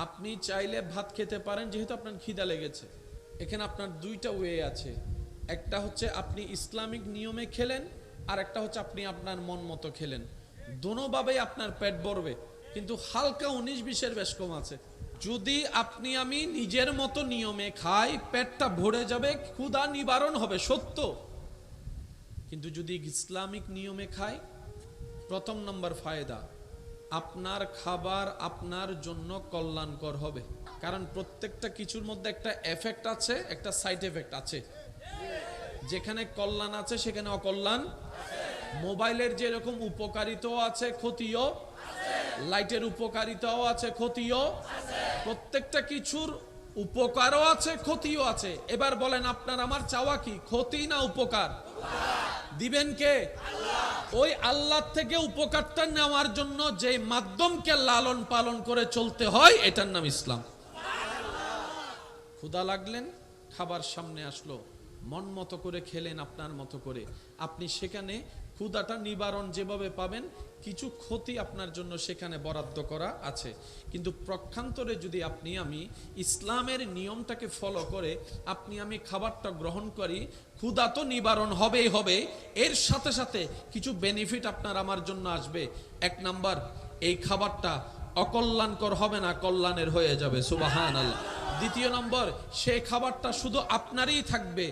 আপনি চাইলে ভাত খেতে পারেন, যেহেতু আপনার খিদা লেগেছে। এখানে আপনার দুইটা ওয়ে আছে, একটা হচ্ছে আপনি ইসলামিক নিয়মে খেলেন, আর একটা হচ্ছে আপনি আপনার মন মতো খেলেন। দোনোভাবেই আপনার পেট ভরবে, কিন্তু হালকা 19-20 বেশ কম আছে। যদি আপনি আমি নিজের মতো নিয়মে খাই, পেটটা ভরে যাবে, ক্ষুধা নিবারণ হবে সত্য, কিন্তু যদি ইসলামিক নিয়মে খাই, প্রথম নম্বর ফায়দা, আপনার খাবার আপনার জন্য কল্যাণকর হবে। কারণ প্রত্যেকটা কিছুর মধ্যে একটা এফেক্ট আছে, একটা সাইড এফেক্ট আছে। যেখানে কল্যাণ আছে সেখানে অকল্যাণ। মোবাইলের যেরকম উপকারিতাও আছে, ক্ষতিও। লাইটের উপকারিতাও আছে, ক্ষতিও। প্রত্যেকটা কিছুর উপকারও আছে, ক্ষতিও আছে। এবার বলেন আপনার আমার চাওয়া কি, ক্ষতি না উপকার? দিবেন কে? ওই আল্লাহ থেকে উপকারটা নেওয়ার জন্য যে মাধ্যমকে লালন পালন করে চলতে হয়, এটার নাম ইসলাম। ক্ষুধা লাগলেন, খাবার সামনে আসলো, মন মতো করে খেলেন, আপনার মতো করে। আপনি সেখানে ক্ষুধাটা নিবারণ যেভাবে পাবেন, কিছু ক্ষতি আপনার জন্য সেখানে বরাদ্দ করা আছে। কিন্তু প্রক্ষান্তরে যদি আপনি আমি ইসলামের নিয়মটাকে ফলো করে আপনি আমি খাবারটা গ্রহণ করি, ক্ষুধা তো নিবারণ হবেই হবে, এর সাথে সাথে কিছু বেনিফিট আপনার আমার জন্য আসবে। এক নাম্বার, এই খাবারটা অকল্যাণকর হবে না, কল্যাণের হয়ে যাবে। সুবহানাল্লাহ। দ্বিতীয় নম্বর, সেই খাবারটা শুধু আপনারই থাকবে,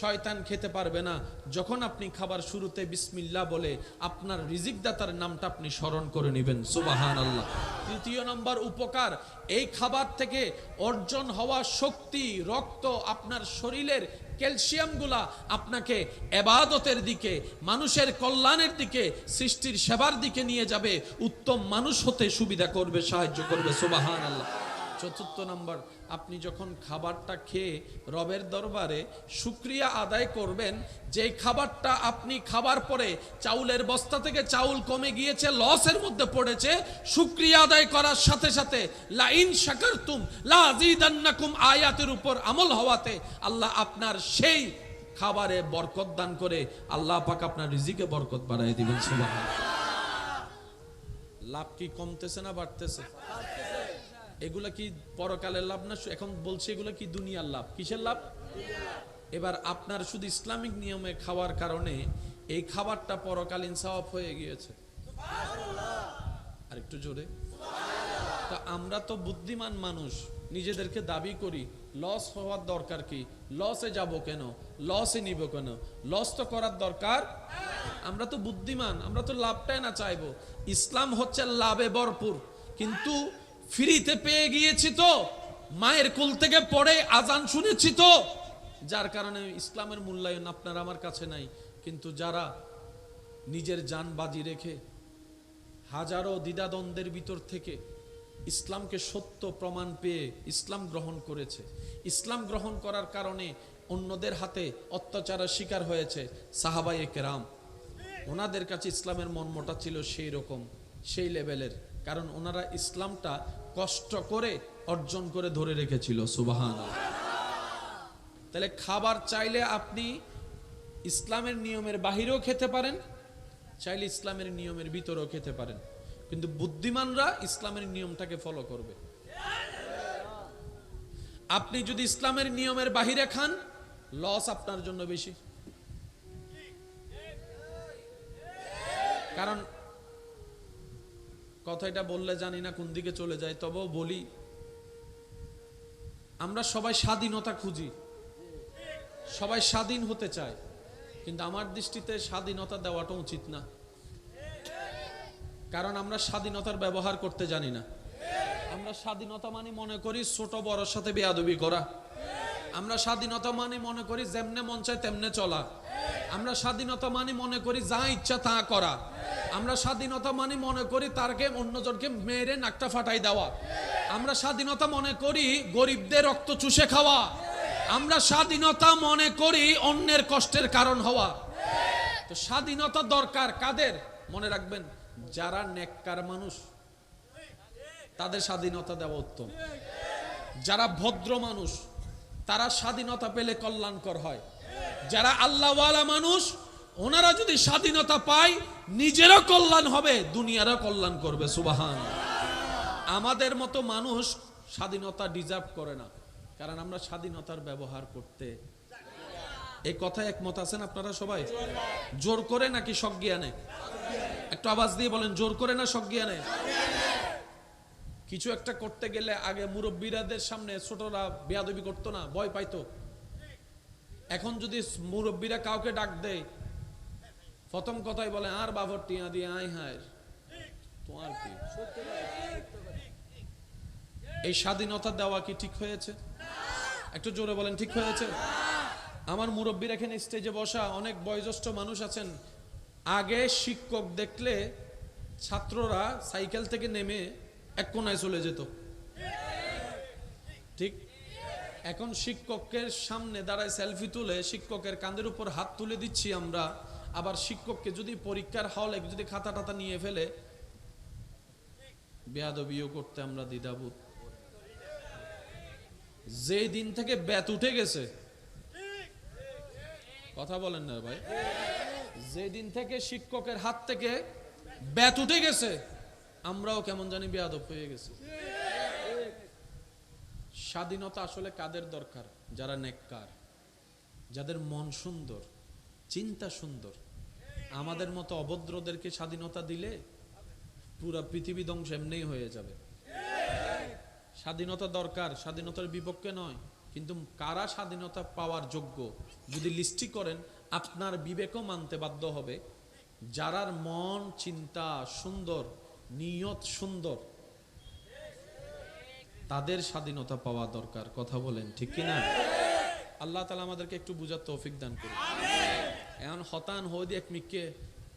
শয়তান খেতে পারবে না। যখন আপনি খাবার শুরুতে বিসমিল্লাহ বলে আপনার রিজিকদাতার নামটা আপনি স্মরণ করে নেবেন। সুবহানাল্লাহ। তৃতীয় নম্বর উপকার, এই খাবার থেকে অর্জন হওয়া শক্তি, রক্ত, আপনার শরীরের ক্যালসিয়ামগুলা আপনাকে ইবাদতের দিকে, মানুষের কল্যাণের দিকে, সৃষ্টির সেবার দিকে নিয়ে যাবে, উত্তম মানুষ হতে সুবিধা করবে, সাহায্য করবে। সুবহানাল্লাহ। চতুর্থ নম্বর, আপনি যখন খাবারটা খেয়ে রবের দরবারে শুকরিয়া আদায় করবেন, যে খাবারটা আপনি খাবার পরে চাউলের বস্তা থেকে চাউল কমে গিয়েছে, লসের মধ্যে পড়েছে, শুকরিয়া আদায় করার সাথে সাথে লা ইন শাকারতুম লা আযীদান্নাকুম আয়াতের উপর আমল হওয়াতে আল্লাহ আপনার সেই খাবারে বরকত দান করে আল্লাহ পাক আপনার রিজিকে বরকত বাড়ায় দিবেন। সুবহানাল্লাহ। লাভ কি কমতেছে না বাড়তেছে? এগুলা কি পরকালের লাভ না? এখন বলছি এগুলা কি দুনিয়ার লাভ। কিসের লাভ? এবার আপনার শুধু ইসলামিক নিয়মে খাওয়ার কারণে এই খাবারটা পরকালীন সওয়াব হয়ে গিয়েছে। আর একটু জোরে। তা আমরা তো বুদ্ধিমান মানুষ, নিজেদেরকে দাবি করি লস হওয়ার দরকার কি, লসে যাব কেন, লসে নিব কেন, লস তো করার দরকার। আমরা তো বুদ্ধিমান, আমরা তো লাভটাই না চাইবো। ইসলাম হচ্ছে লাভে ভরপুর, কিন্তু ফ্রিতে পেয়ে গিয়েছি তো, মায়ের কোল থেকে পড়ে আজান শুনেছি তো, যার কারণে ইসলামের মূল্যায়ন আপনার আমার কাছে নাই। কিন্তু যারা নিজের জান বাজি রেখে হাজারো দ্বিধাদ্বন্দ্বের ভিতর থেকে ইসলামকে সত্য প্রমাণ পেয়ে ইসলাম গ্রহণ করেছে, ইসলাম গ্রহণ করার কারণে অন্যদের হাতে অত্যাচারের শিকার হয়েছে, সাহাবায়ে কেরাম, ওনাদের কাছে ইসলামের মর্মটা ছিল সেই রকম, সেই লেভেলের। কারণ ওনারা ইসলামটা কষ্ট করে অর্জন করে ধরে রেখেছিল। সুবহানাল্লাহ। তাহলে খাবার চাইলে আপনি ইসলামের নিয়মের বাহিরেও খেতে পারেন, চাইলে ইসলামের নিয়মের ভিতরেও খেতে পারেন, কিন্তু বুদ্ধিমানরা ইসলামের নিয়মটাকে ফলো করবে। আপনি যদি ইসলামের নিয়মের বাহিরে খান, লস আপনার জন্য বেশি। কারণ কথাটা বললে জানি না কোন দিকে চলে যায়, তবেও বলি, আমরা সবাই স্বাধীনতা খুঁজি, সবাই স্বাধীন হতে চায়, কিন্তু আমার দৃষ্টিতে স্বাধীনতা দেওয়াটা উচিত না। কারণ আমরা স্বাধীনতার ব্যবহার করতে জানি না। আমরা স্বাধীনতা মানে মনে করি ছোট বড়র সাথে বেয়াদবি করা। আমরা স্বাধীনতা মানে মনে করি যেমনে মন চায় তেমনে চলা। আমরা স্বাধীনতা মানে মনে করি যা ইচ্ছা তা করা। আমরা স্বাধীনতা মানে মনে করি তারকে অন্যজনকে মেরে নাকটা ফাটাই দেওয়া। আমরা স্বাধীনতা মনে করি গরিবদের রক্ত চুষে খাওয়া। আমরা স্বাধীনতা মনে করি অন্যের কষ্টের কারণ হওয়া। তো স্বাধীনতা দরকার কাদের? মনে রাখবেন, যারা নেককার মানুষ তাদের স্বাধীনতা দেওয়া উত্তম। যারা ভদ্র মানুষ তারা স্বাধীনতা পেলে কল্যাণকর হয়। যারা আল্লাহওয়ালা মানুষ, ওনারা যদি স্বাধীনতা পায় নিজেরও কল্যাণ হবে, দুনিয়ারও কল্যাণ করবে। সুবহানাল্লাহ। আমাদের মতো মানুষ স্বাধীনতা ডিজার্ভ করে না, কারণ আমরা স্বাধীনতার ব্যবহার করতে, এই কথায় একমত আছেন আপনারা সবাই? জোর করে নাকি সজ্ঞানে? একটু আওয়াজ দিয়ে বলেন, জোর করে না সজ্ঞানে? কিছু একটা করতে গেলে আগে মুরব্বীরাদের সামনে ছোটরা বেয়াদবি করতো না, ভয় পাইতো। এখন যদি মুরব্বীরা কাউকে ডাক দেয়, প্রথম কথাই বলে আর বাবর টিয়া দিয়ে আই হায় তোমার কি। এই স্বাধীনতা দেওয়া কি ঠিক হয়েছে? একটু জোরে বলেন, ঠিক হয়েছে? আমার মুরব্বীর এখানে স্টেজে বসা অনেক বয়োজ্যেষ্ঠ মানুষ আছেন, আগে শিক্ষক দেখলে ছাত্ররা সাইকেল থেকে নেমে এক কোনায় চলে যেত, ঠিক? এখন শিক্ষকের সামনে দাঁড়ায় সেলফি তুলে শিক্ষকের কাঁধের উপর হাত তুলে দিচ্ছি আমরা, আবার শিক্ষককে যদি পরীক্ষার হলে যদি খাতা টাতা নিয়ে ফেলে বেয়াদবিও করতে আমরা দ্বিধাবোধ। যে দিন থেকে ব্যাত উঠে গেছে, কথা বলেন না ভাই, যে দিন থেকে শিক্ষকের হাত থেকে ব্যাত উঠে গেছে, আমরাও কেমন জানি বেয়াদব হয়ে গেছি। স্বাধীনতা আসলে কাদের দরকার? যারা নেককার, যাদের মন সুন্দর, চিন্তা সুন্দর। আমাদের মতো অভদ্রদেরকে স্বাধীনতা দিলে পুরা পৃথিবী ধ্বংস এমনিই হয়ে যাবে। স্বাধীনতা দরকার, স্বাধীনতার বিপক্ষে নয়, কিন্তু কারা স্বাধীনতা পাওয়ার যোগ্য যদি লিস্টি করেন, আপনার বিবেকও মানতে বাধ্য হবে। যারার মন চিন্তা সুন্দর, নিয়ত সুন্দর, তাদের স্বাধীনতা পাওয়া দরকার। কথা বলেন ঠিক কিনা? আল্লাহ তাআলা আমাদেরকে একটু বুঝার তৌফিক দান করুন। এখন হতান হদি এক মিককে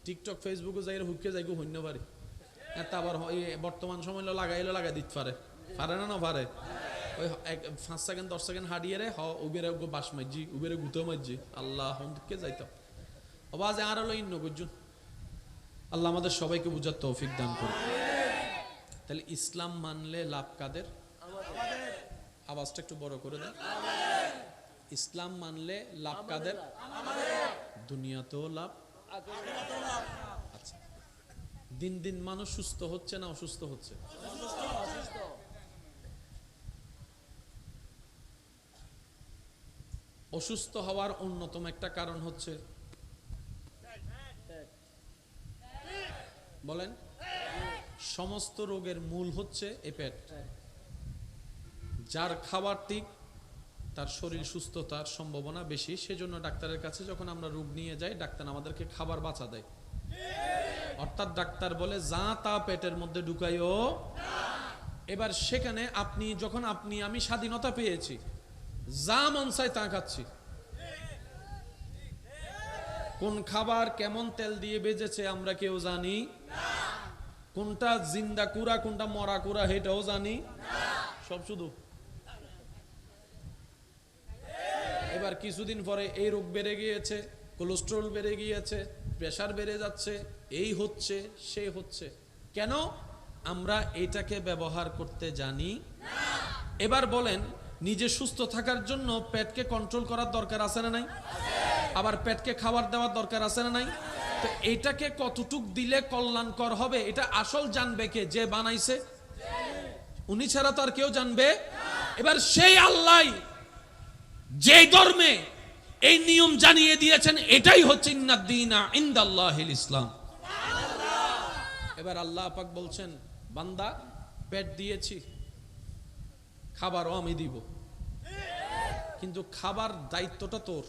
টিকটক ফেসবুকে যাই হুকে যাইগো হইন্য পারি, তারপর বর্তমান সময় লাগাই দিতে পারে না পারে, ওই 5 সেকেন্ড 10 সেকেন্ড হারিয়ে রে উবেরে বাস মারজি, উবেরে গুতো মারজি, আল্লাহ হুকে যাইতাম আওয়াজ আর হলো ইন্ন গুজুন। আল্লাহ আমাদের সবাইকে বুঝার তৌফিক দান করুন। তাহলে ইসলাম মানলে লাভ কাদের? আওয়াজটা একটু বড় করে দেন। ইসলাম মানলে লাভ কাদের? দুনিয়াতেও লাভ। আচ্ছা, দিন দিন মানুষ সুস্থ হচ্ছে না অসুস্থ হচ্ছে? অসুস্থ হওয়ার অন্যতম একটা কারণ হচ্ছে, বলেন, সমস্ত রোগের মূল হচ্ছে এই পেট। যার খাবার ঠিক, তার শরীর সুস্থতার সম্ভাবনা বেশি। সেজন্য ডাক্তারের কাছে যখন আমরা রোগ নিয়ে যাই, ডাক্তার আমাদেরকে খাবার বাঁচা দেয়। অর্থাৎ ডাক্তার বলে যা তা পেটের মধ্যে ঢুকাইও। এবার সেখানে আমি স্বাধীনতা পেয়েছি, যা মন চাই তা খাচ্ছি। কোন খাবার কেমন তেল দিয়ে ভেজেছে আমরা কেউ জানি? কোনটা জিন্দা কুড়া কোনটা মরা কুড়া সেটাও জানি? সব শুধু। এবার কিছুদিন পরে এই রোগ বেড়ে গিয়েছে, কোলেস্টেরল বেড়ে গিয়েছে, প্রেসার বেড়ে যাচ্ছে, এই হচ্ছে সে হচ্ছে। কেন? আমরা এটাকে ব্যবহার করতে জানি না। এবার বলেন, নিজে সুস্থ থাকার জন্য পেটকে কন্ট্রোল করার দরকার আছে না নাই? আবার পেটকে খাবার দেওয়ার দরকার আছে না নাই? তো এটাকে কতটুক দিলে কল্যাণকর হবে, এটা আসল জানবে কে? যে বানাইছে। উনি ছাড়া তো আর কেউ জানবে? এবার সেই আল্লাহ যে ধর্মে এই নিয়ম জানিয়ে দিয়েছেন, এটাই হচ্ছে ইন্নাদ-দীনা ইনদাল্লাহিল ইসলাম। এবার আল্লাহ পাক বলছেন, বান্দা পেট দিয়েছি, খাবারও আমি দিব, কিন্তু খাবার দায়িত্বটা তোর।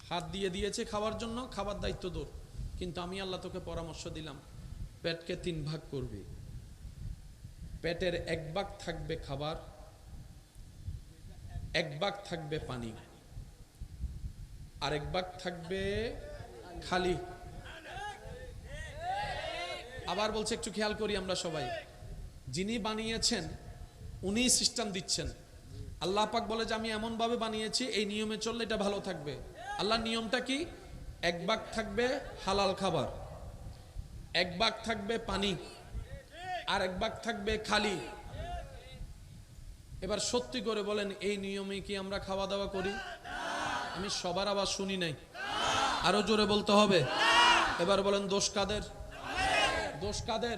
হাত দিয়ে দিয়েছে খাবার জন্য, খাবার দায়িত্ব তোর, কিন্তু আমি আল্লাহ তোকে পরামর্শ দিলাম, পেটকে 3 ভাগ করবি। পেটের 1 ভাগ থাকবে খাবার, 1 ভাগ থাকবে পানি, আর 1 ভাগ থাকবে খালি। আবার বলছে, একটু খেয়াল করি আমরা সবাই, যিনি বানিয়েছেন উনি সিস্টেম দিচ্ছেন। আল্লাহ পাক বলে যে আমি এমন ভাবে বানিয়েছি, এই নিয়মে চললে এটা ভালো থাকবে। আল্লাহর নিয়মটা কি? 1 ভাগ থাকবে হালাল খাবার, 1 ভাগ থাকবে পানি, আর 1 ভাগ থাকবে খালি। এবার সত্যি করে বলেন, এই নিয়মে কি আমরা খাওয়া দাওয়া করি? আমি সবার আওয়াজ শুনি নাই, আরো জোরে বলতে হবে। এবার বলেন, দোষ কাদের? দোষ কাদের?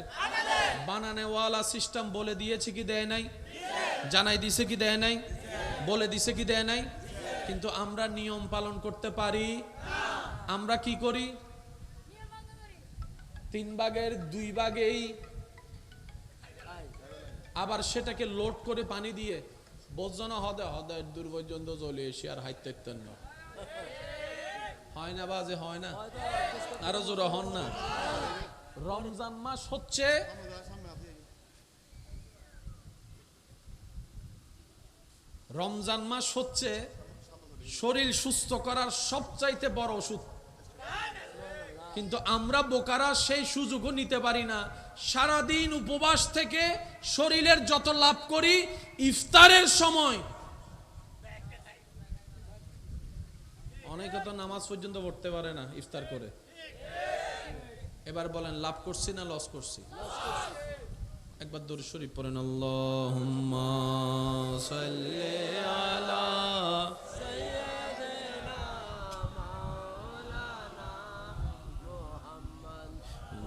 বানানেওয়ালা সিস্টেম বলে দিয়েছে কি দেয় নাই? জানাই দিছে কি দেয় নাই? বলে দিছে কি দেয় নাই? কিন্তু আমরা নিয়ম পালন করতে পারি? আমরা কি করি? 3 ভাগের 2 ভাগেই আবার সেটাকে লোড করে পানি দিয়ে বোঝানো হদে হদে দূর পর্যন্ত চলে এসে আর হাইতে না হয় না বাজে হয় না আরো জোরে হন না। রমজান মাস হচ্ছে শরীর সুস্থ করার সবচাইতে বড় ওষুধ, কিন্তু আমরা বোকারা সেই সুযোগও নিতে পারি না। সারাদিন উপবাস থেকে শরীরের যত লাভ করি ইফতারের সময় অনেকে তো নামাজ পর্যন্ত পড়তে পারে না ইফতার করে। এবার বলেন লাভ করছি না লস করছি? একবার দরুদ শরীফ পড়েন, আল্লাহুম্মা সাল্লি আলা সাইয়্যিদিনা মাওলানা মুহাম্মদ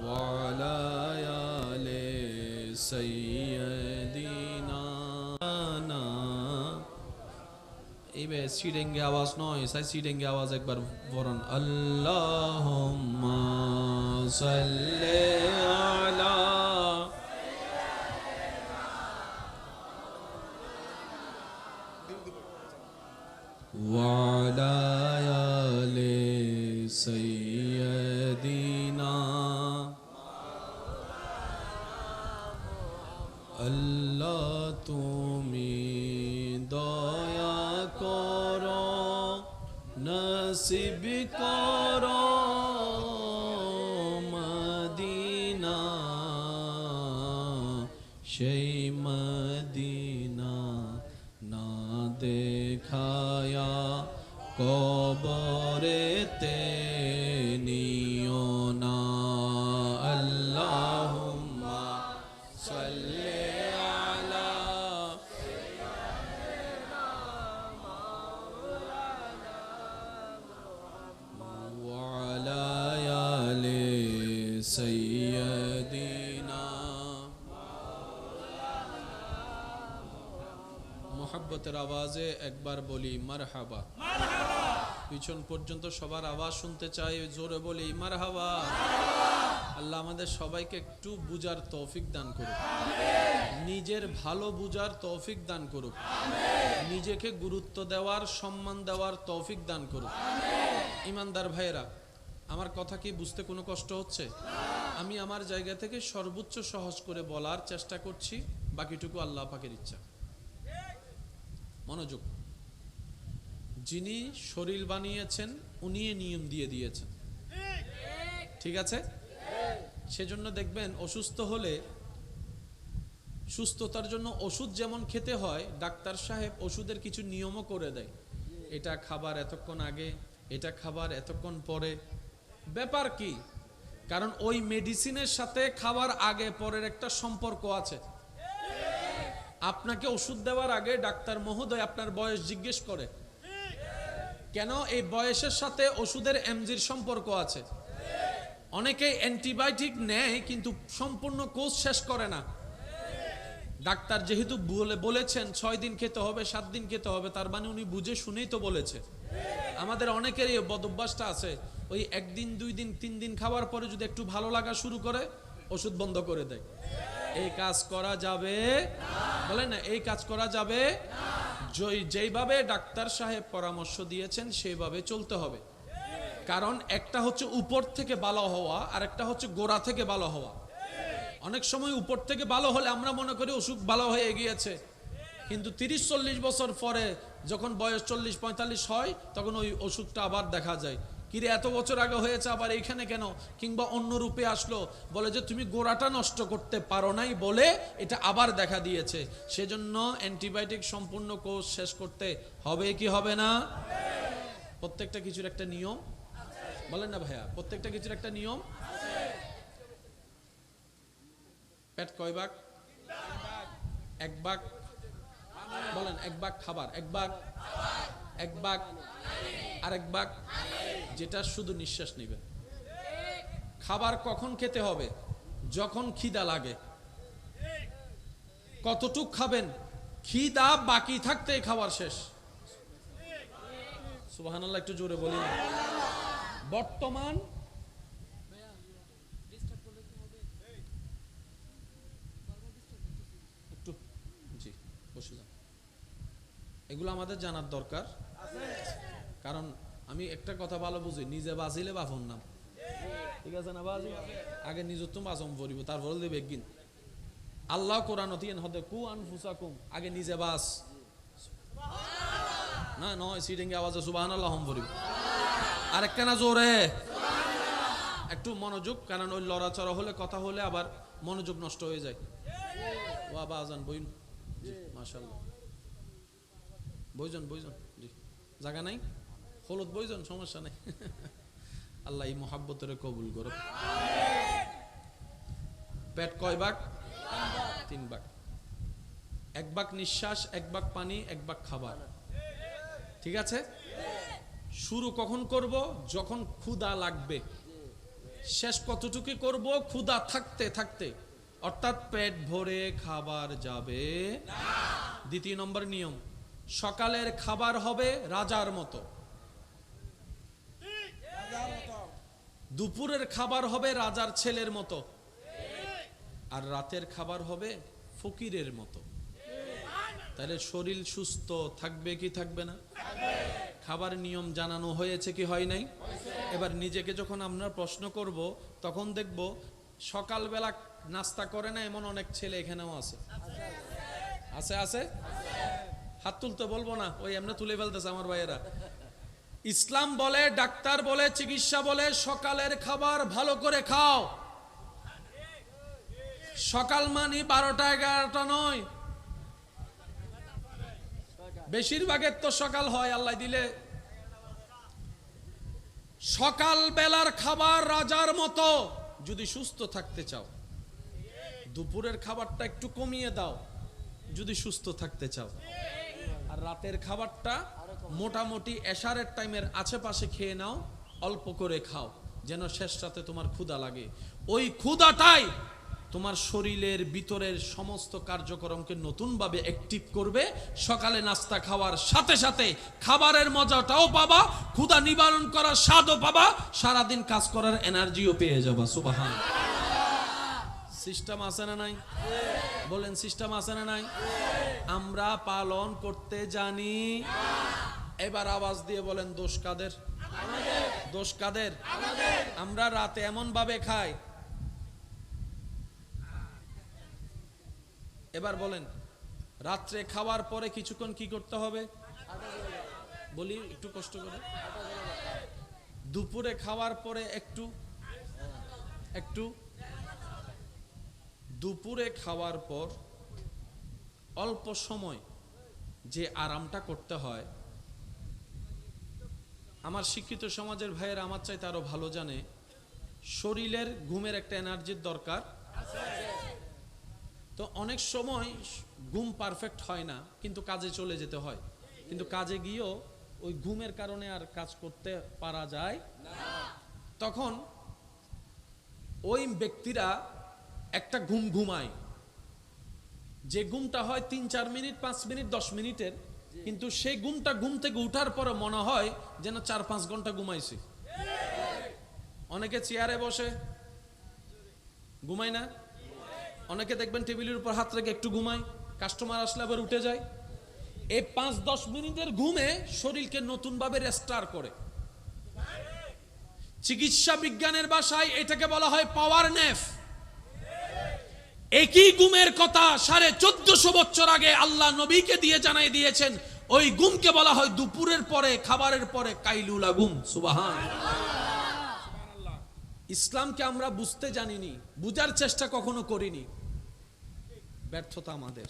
ওয়া আলা আলি সাইয়্যিদিনা। এইবে সিডেঙ্গে আওয়াজ নয়, সাই সিডেঙ্গে আওয়াজ একবার পড়েন, আল্লাহুম্মা সাল্লি আলা وعلى آل سيدنا আল্লাহ তুমি দয়া করো নসিব করো মদিনা, সেই মদিনা না দেখায়া কবরেতে নিও না। আল্লাহুম্মা সাল্লি আলা সাইয়্যিদিনা মাওলানা মুহাম্মদ ওয়া আলা আলি সাইয়্যিদিনা। মোহাব্বতের আওয়াজে একবার বলি মারহাবা। পিছন পর্যন্ত সবার আওয়াজ শুনতে চাই, জোরে বলি মারহাবা। আল্লাহ আমাদের সবাইকে একটু বুঝার তৌফিক দান করুক, নিজের ভালো বুঝার তৌফিক দান করুক, নিজেকে গুরুত্ব দেওয়ার সম্মান দেওয়ার তৌফিক দান করুক। ইমানদার ভাইয়েরা, আমার কথা কি বুঝতে কোনো কষ্ট হচ্ছে? আমি আমার জায়গা থেকে সর্বোচ্চ সহজ করে বলার চেষ্টা করছি, বাকিটুকু আল্লাহ পাকের ইচ্ছা। মনোযোগ। যিনি শরীর বানিয়েছেন উনি নিয়ম দিয়ে দিয়েছেন, ঠিক আছে? সেজন্য দেখবেন অসুস্থ হলে সুস্থতার জন্য ওষুধ যেমন খেতে হয়, ডাক্তার সাহেব ওষুধের কিছু নিয়মও করে দেয়। এটা খাবার এতক্ষণ আগে, এটা খাবার এতক্ষণ পরে। ব্যাপার কি? কারণ ওই মেডিসিনের সাথে খাবার আগে পরের একটা সম্পর্ক আছে। আপনাকে ওষুধ দেওয়ার আগে ডাক্তার মহোদয় আপনার বয়স জিজ্ঞেস করে, কেন? এই বয়সের সাথে ওষুধের এমজির সম্পর্ক আছে। অনেকেই অ্যান্টিবায়োটিক নেয় কিন্তু সম্পূর্ণ কোর্স শেষ করে না। ডাক্তার যেহেতু বলেছেন 6 দিন খেতে হবে, 7 দিন খেতে হবে, তার মানে উনি বুঝে শুনেই তো বলেছে। আমাদের অনেকেরই বদ অভ্যাসটা আছে, ওই 1 দিন 2 দিন 3 দিন খাওয়ার পরে যদি একটু ভালো লাগা শুরু করে ওষুধ বন্ধ করে দেয়। এই কাজ করা যাবে? বলেন না, এই কাজ করা যাবে? যেইভাবে ডাক্তার সাহেব পরামর্শ দিয়েছেন সেইভাবে চলতে হবে। কারণ একটা হচ্ছে উপর থেকে ভালো হওয়া, আর একটা হচ্ছে গোড়া থেকে ভালো হওয়া। অনেক সময় উপর থেকে ভালো হলে আমরা মনে করি অসুখ ভালো হয়ে গিয়েছে, কিন্তু 30-40 বছর পরে যখন বয়স 40-45 হয় তখন ওই ওষুধটা আবার দেখা যায়। কিরে এত বছর আগে হয়েছে আবার এইখানে কেন? কিংবা অন্য রূপে আসলো, বলে যে তুমি গোড়াটা নষ্ট করতে পারো নাই বলে এটা আবার দেখা দিয়েছে। সেজন্য অ্যান্টিবায়োটিক সম্পূর্ণ কোর্স শেষ করতে হবে কি হবে না? প্রত্যেকটা কিছুর একটা নিয়ম, বলেন না ভাইয়া, প্রত্যেকটা কিছুর একটা নিয়ম। পেট কয় ভাগ? 1 ভাগ। বলেন 1 ভাগ খাবার, 1 ভাগ, 1 ভাগ আর 1 ভাগ যেটা শুধু নিঃশ্বাস নেবেন। খাবার কখন খেতে হবে? যখন খিদা লাগে। কতটুক খাবেন, খিদা বাকি থাকতে খাবার শেষ। সুবহানাল্লাহ, একটু জোরে বলি না। বর্তমান একটু, জি বসে যান। এগুলো আমাদের জানার দরকার, কারণ আমি একটা কথা ভালো বুঝি, নিজে বাজিলে বাফন নাম, ঠিক আছে না? বাজি আগে নিজের তো বাজম পড়িব, তারপরে দেবে একদিন। আল্লাহ কোরআন অতিয়েন হদে কু আনফুসাকুম, আগে নিজে বাস না, নয় সিটিংয়ে আওয়াজে সুবহানাল্লাহ হম পড়িব। আরেকটা না জোরে একটু মনোযোগ, কারণ ওই লড়াচড়া হলে, কথা হলে আবার মনোযোগ নষ্ট হয়ে যায়। ওয়া বাজান বইন, জি মাশাআল্লাহ, বইজন বইজন, জি জায়গা নাই, হলুদ বইজন, সমস্যা নাই। আল্লাহ এই মহাব্বতের কবুল করো। পেট কয় ভাগ? 3 ভাগ। 1 ভাগ নিঃশ্বাস, 1 ভাগ পানি, 1 ভাগ খাবার, ঠিক আছে? শুরু কখন করব? যখন ক্ষুধা লাগবে। শেষ কতটুকু করব? ক্ষুধা থাকতে থাকতে, অর্থাৎ পেট ভরে খাবার যাবে না। 2 নম্বর নিয়ম, সকালের খাবার হবে রাজার মতো, দুপুরের খাবার হবে রাজার ছেলের মতো, আর রাতের খাবার হবে ফকিরের মতো। তাহলে শরীর সুস্থ থাকবে কি থাকবে না? খাবার নিয়ম জানানো হয়েছে কি হয় নাই? এবার নিজেকে যখন আমরা প্রশ্ন করব, তখন দেখব সকালবেলা নাস্তা করে না এমন অনেক ছেলে এখানেও আছে। আছে আছে, হাত তুলতে বলবো না, ওই এমনি তুলে ফেলতেছে আমার ভাইয়েরা। ইসলাম বলে, ডাক্তার বলে, চিকিৎসা বলে, সকালের খাবার ভালো করে খাও। সকাল মানে 12টা 11টা নয়, বেশিরভাগের তো সকাল হয় আল্লাহ দিলে। সকাল বেলার খাবার রাজার মতো যদি সুস্থ থাকতে চাও, দুপুরের খাবারটা একটু কমিয়ে দাও যদি সুস্থ থাকতে চাও, আর রাতের খাবারটা মোটামুটি এশারের টাইমের আশেপাশে খেয়ে নাও, অল্প করে খাও, যেন শেষ রাতে তোমার ক্ষুধা লাগে। ওই ক্ষুধাটাই তোমার শরীরের ভিতরের সমস্ত কার্যক্রমকে নতুনভাবে অ্যাক্টিভ করবে। সকালে নাস্তা খাওয়ার সাথে সাথে খাবারের মজাটাও পাবা, ক্ষুধা নিবারণ করার স্বাদও পাবা, সারাদিন কাজ করার এনার্জিও পেয়ে যাবা। সুবহানাল্লাহ। সিস্টেম আছে না নাই? বলেন সিস্টেম আছে না নাই? আমরা পালন করতে জানি। এবার আওয়াজ দিয়ে বলেন দোষ কাদের? দোষ কাদের? আমরা রাতে এমন ভাবে খাই। এবার বলেন, রাত্রে খাওয়ার পরে কিছুক্ষণ কি করতে হবে? বলি একটু কষ্ট করে। দুপুরে খাওয়ার পরে একটু একটু দুপুরে খাওয়ার পর অল্প সময় যে আরামটা করতে হয়, আমার শিক্ষিত সমাজের ভাইয়েরা আমার চাইতে আরো ভালো জানে। শরীরের ঘুমের একটা এনার্জির দরকার, তো অনেক সময় ঘুম পারফেক্ট হয় না, কিন্তু কাজে চলে যেতে হয়, কিন্তু কাজে গিয়েও ওই ঘুমের কারণে আর কাজ করতে পারা যায় না। তখন ওই ব্যক্তিরা একটা ঘুম ঘুমায়, যে ঘুমটা হয় 3-4 মিনিট, 5 মিনিট, 10 মিনিটের, কিন্তু সেই ঘুমটা ঘুম থেকে উঠার পরে মনে হয় যেন 4-5 ঘন্টা ঘুমাইছে। অনেকে চেয়ারে বসে ঘুমায় না, অনেকে দেখবেন টেবিলের উপর হাত রেখে একটু ঘুমায়, কাস্টমার আসলে আবার উঠে যায়। এই 5-10 মিনিটের ঘুমে শরীরকে নতুন ভাবে রেস্টার করে। চিকিৎসা বিজ্ঞানের ভাষায় এটাকে বলা হয় পাওয়ার ন্যাপ। একই ঘুমের কথা 1450 বছর আগে আল্লাহ নবীকে দিয়ে জানাই দিয়েছেন। ওই ঘুমকে বলা হয় দুপুরের পরে, খাবারের পরে কাইলুলা ঘুম। সুবহানাল্লাহ। ইসলামকে আমরা বুঝতে জানিনি, বুঝার চেষ্টা কখনো করিনি, ব্যর্থতা আমাদের।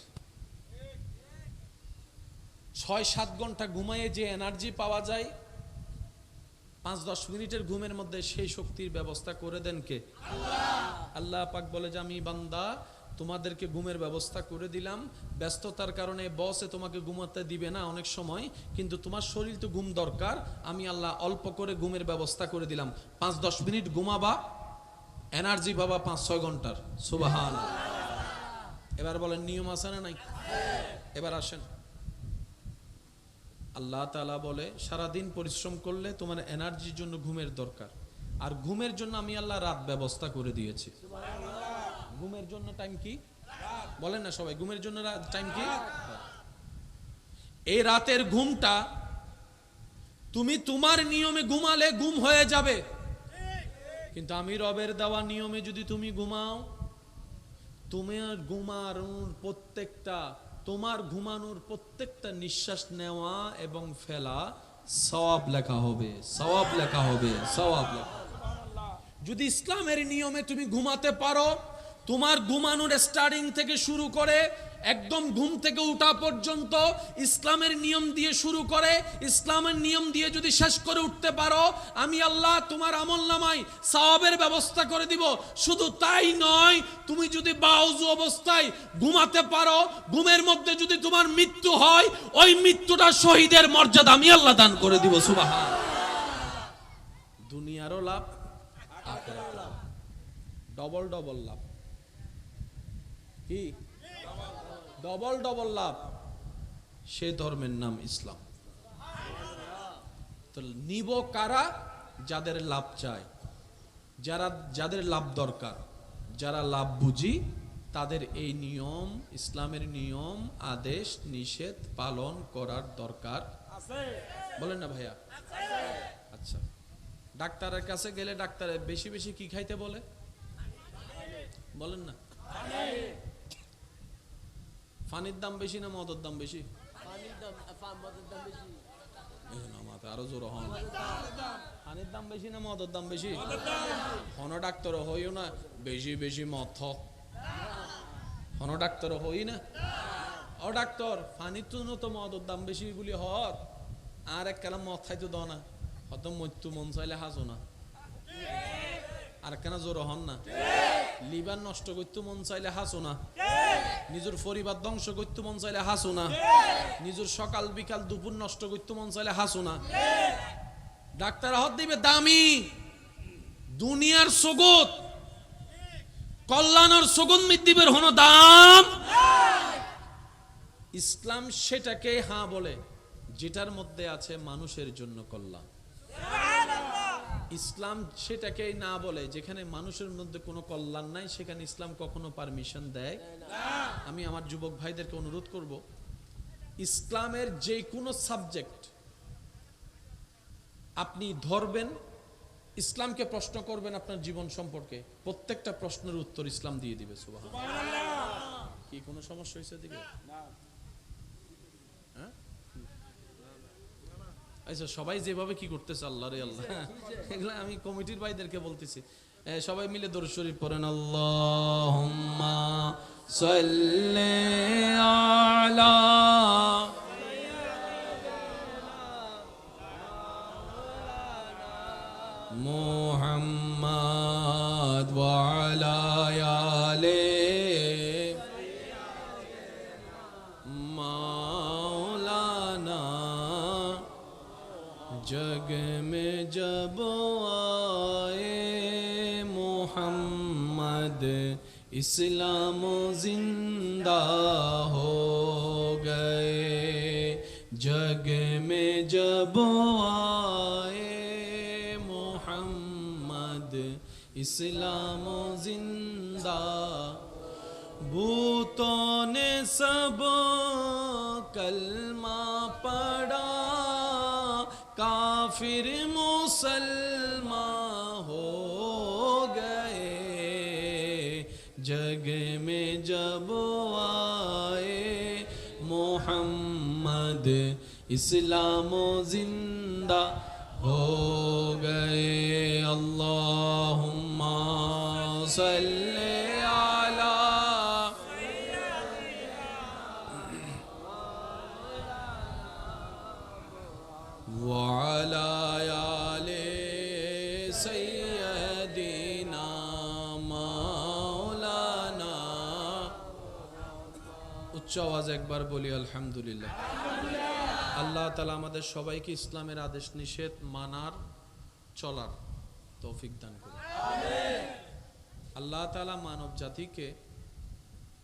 6-7 ঘন্টা ঘুমায়ে যে এনার্জি পাওয়া যায়, 5-10 মিনিটের ঘুমের মধ্যে সেই শক্তির ব্যবস্থা করে দেন কে? আল্লাহ পাক বলে যে আমি বান্দা তোমাদেরকে ঘুমের ব্যবস্থা করে দিলাম। ব্যস্ততার কারণে বসে তোমাকে ঘুমাতে দিবে না অনেক সময়, কিন্তু তোমার শরীর তো ঘুম দরকার, আমি আল্লাহ অল্প করে ঘুমের ব্যবস্থা করে দিলাম। 5-10 মিনিট ঘুমাবা, এনার্জি পাবা 5-6 ঘন্টার। সুবহানাল্লাহ। এবার বলেন নিয়ম আছে না নাই? এবার আসেন, আল্লাহ তাআলা বলে সারাদিন পরিশ্রম করলে তোমার এনার্জির জন্য ঘুমের দরকার, আর ঘুমের জন্য আমি আল্লাহ রাত ব্যবস্থা করে দিয়েছি। ঘুমের জন্য টাইম কি বলেন না সবাই? ঘুমের জন্য টাইম কি? এই রাতের ঘুমটা তুমি তোমার নিয়মে ঘুমালে ঘুম হয়ে যাবে, কিন্তু আমি রবের দেওয়া নিয়মে যদি তুমি ঘুমাও, তোমার ঘুমানোর প্রত্যেকটা নিঃশ্বাস নেওয়া এবং ফেলা সওয়াব লেখা হবে, সওয়াব লেখা হবে, সওয়াব লেখা। যদি ইসলামের নিয়মে তুমি ঘুমাতে পারো, তোমার ঘুমানোর স্টার্টিং থেকে শুরু করে একদম ঘুম থেকে উঠা পর্যন্ত ইসলামের নিয়ম দিয়ে শুরু করে ইসলামের নিয়ম দিয়ে যদি শেষ করে উঠতে পারো, আমি আল্লাহ তোমার আমলনামায় সওয়াবের ব্যবস্থা করে দিব। শুধু তাই নয়, তুমি যদি বাউযু অবস্থায় ঘুমাতে পারো, ঘুমের মধ্যে যদি তোমার মৃত্যু হয়, ওই মৃত্যুটা শহীদের মর্যাদা আমি আল্লাহ দান করে দিব। সুবহানাল্লাহ। দুনিয়ারও লাভ, আখিরাতেরও লাভ, ডবল ডবল লাভ। কি ডবল ডবল লাভ? সে ধর্মের নাম ইসলাম। তো নিব কারা? যাদের লাভ চায়, যাদের লাভ দরকার, যারা লাভ বুঝি, তাদের এই নিয়ম, ইসলামের নিয়ম, আদেশ নিষেধ পালন করার দরকার আছে। বলেন না ভাইয়া? আচ্ছা, ডাক্তারের কাছে গেলে ডাক্তারে বেশি বেশি কি খাইতে বলে? বলেন না। পানির দাম বেশি না মদের দাম বেশি? আরো জোর হন। পানির দাম বেশি না মদের দাম বেশি? হন ডাক্তার হইও না বেশি বেশি মদ, হন ডাক্তার হই না। ও ডাক্তার, পানির জন্য তো মদের দাম বেশি বলি হর, আর এক কালাম মদ খাইতে দাও না, হত মৃত্যু মন চাইলে হাসো না। আর কেন জোর হন না? লিভার নষ্ট করতে মন চাইলে হাসো না, নিজের পরিবার ধ্বংস করতে মন চাইলে হাসো না, নিজের সকাল বিকাল দুপুর নষ্ট করতে মন চাইলে হাসো না। ডাক্তার হাত দিবে দামি দুনিয়ার সগত, কল্যাণের সুগন্ধি দিবের হনো দাম। ইসলাম সেটাকে হ্যাঁ বলে যেটার মধ্যে আছে মানুষের জন্য কল্যাণ। ইসলাম সেটাকে না বলে যেখানে মানুষের মধ্যে কোনো কল্যাণ নাই, সেখানে ইসলাম কখনো পারমিশন দেয় না। আমি আমার যুবক ভাইদেরকে অনুরোধ করব, ইসলামের যে কোনো সাবজেক্ট আপনি ধরবেন, ইসলামকে প্রশ্ন করবেন আপনার জীবন সম্পর্কে, প্রত্যেকটা প্রশ্নের উত্তর ইসলাম দিয়ে দিবে। সুবহানাল্লাহ। কি কোনো সমস্যা হয়েছে দিকে? হ্যাঁ, আচ্ছা, সবাই যেভাবে কি করতেছে, আল্লাহ রে আল্লাহ, এগুলো আমি কমিটির ভাইদেরকে বলতেছি, সবাই মিলে দরুদ শরীফ পড়েন। আল্লাহুম্মা সাল্লি আলা মুহাম্মাদ ওয়া আলা আলি মাওলানা। जग में जब आए मोहम्मद, इस्लाम जिंदा हो गए। जग में जब आए मोहम्मद, इस्लाम जिंदा। भूतों ने सब कलमा पढ़ा, काफिर मुसलमान हो गए। जग में जब आए मोहम्मद, इस्लाम जिंदा हो गए। अल्लाहुम्मा सल्ले अला وعلى آل سيدنا مولانا। উচ্চ আওয়াজে একবার বলি আলহামদুলিল্লাহ। আল্লাহ তাআলা আমাদের সবাইকে ইসলামের আদেশ নিষেধ মানার, চলার তৌফিক দান করুন। আল্লাহ তাআলা মানব জাতিকে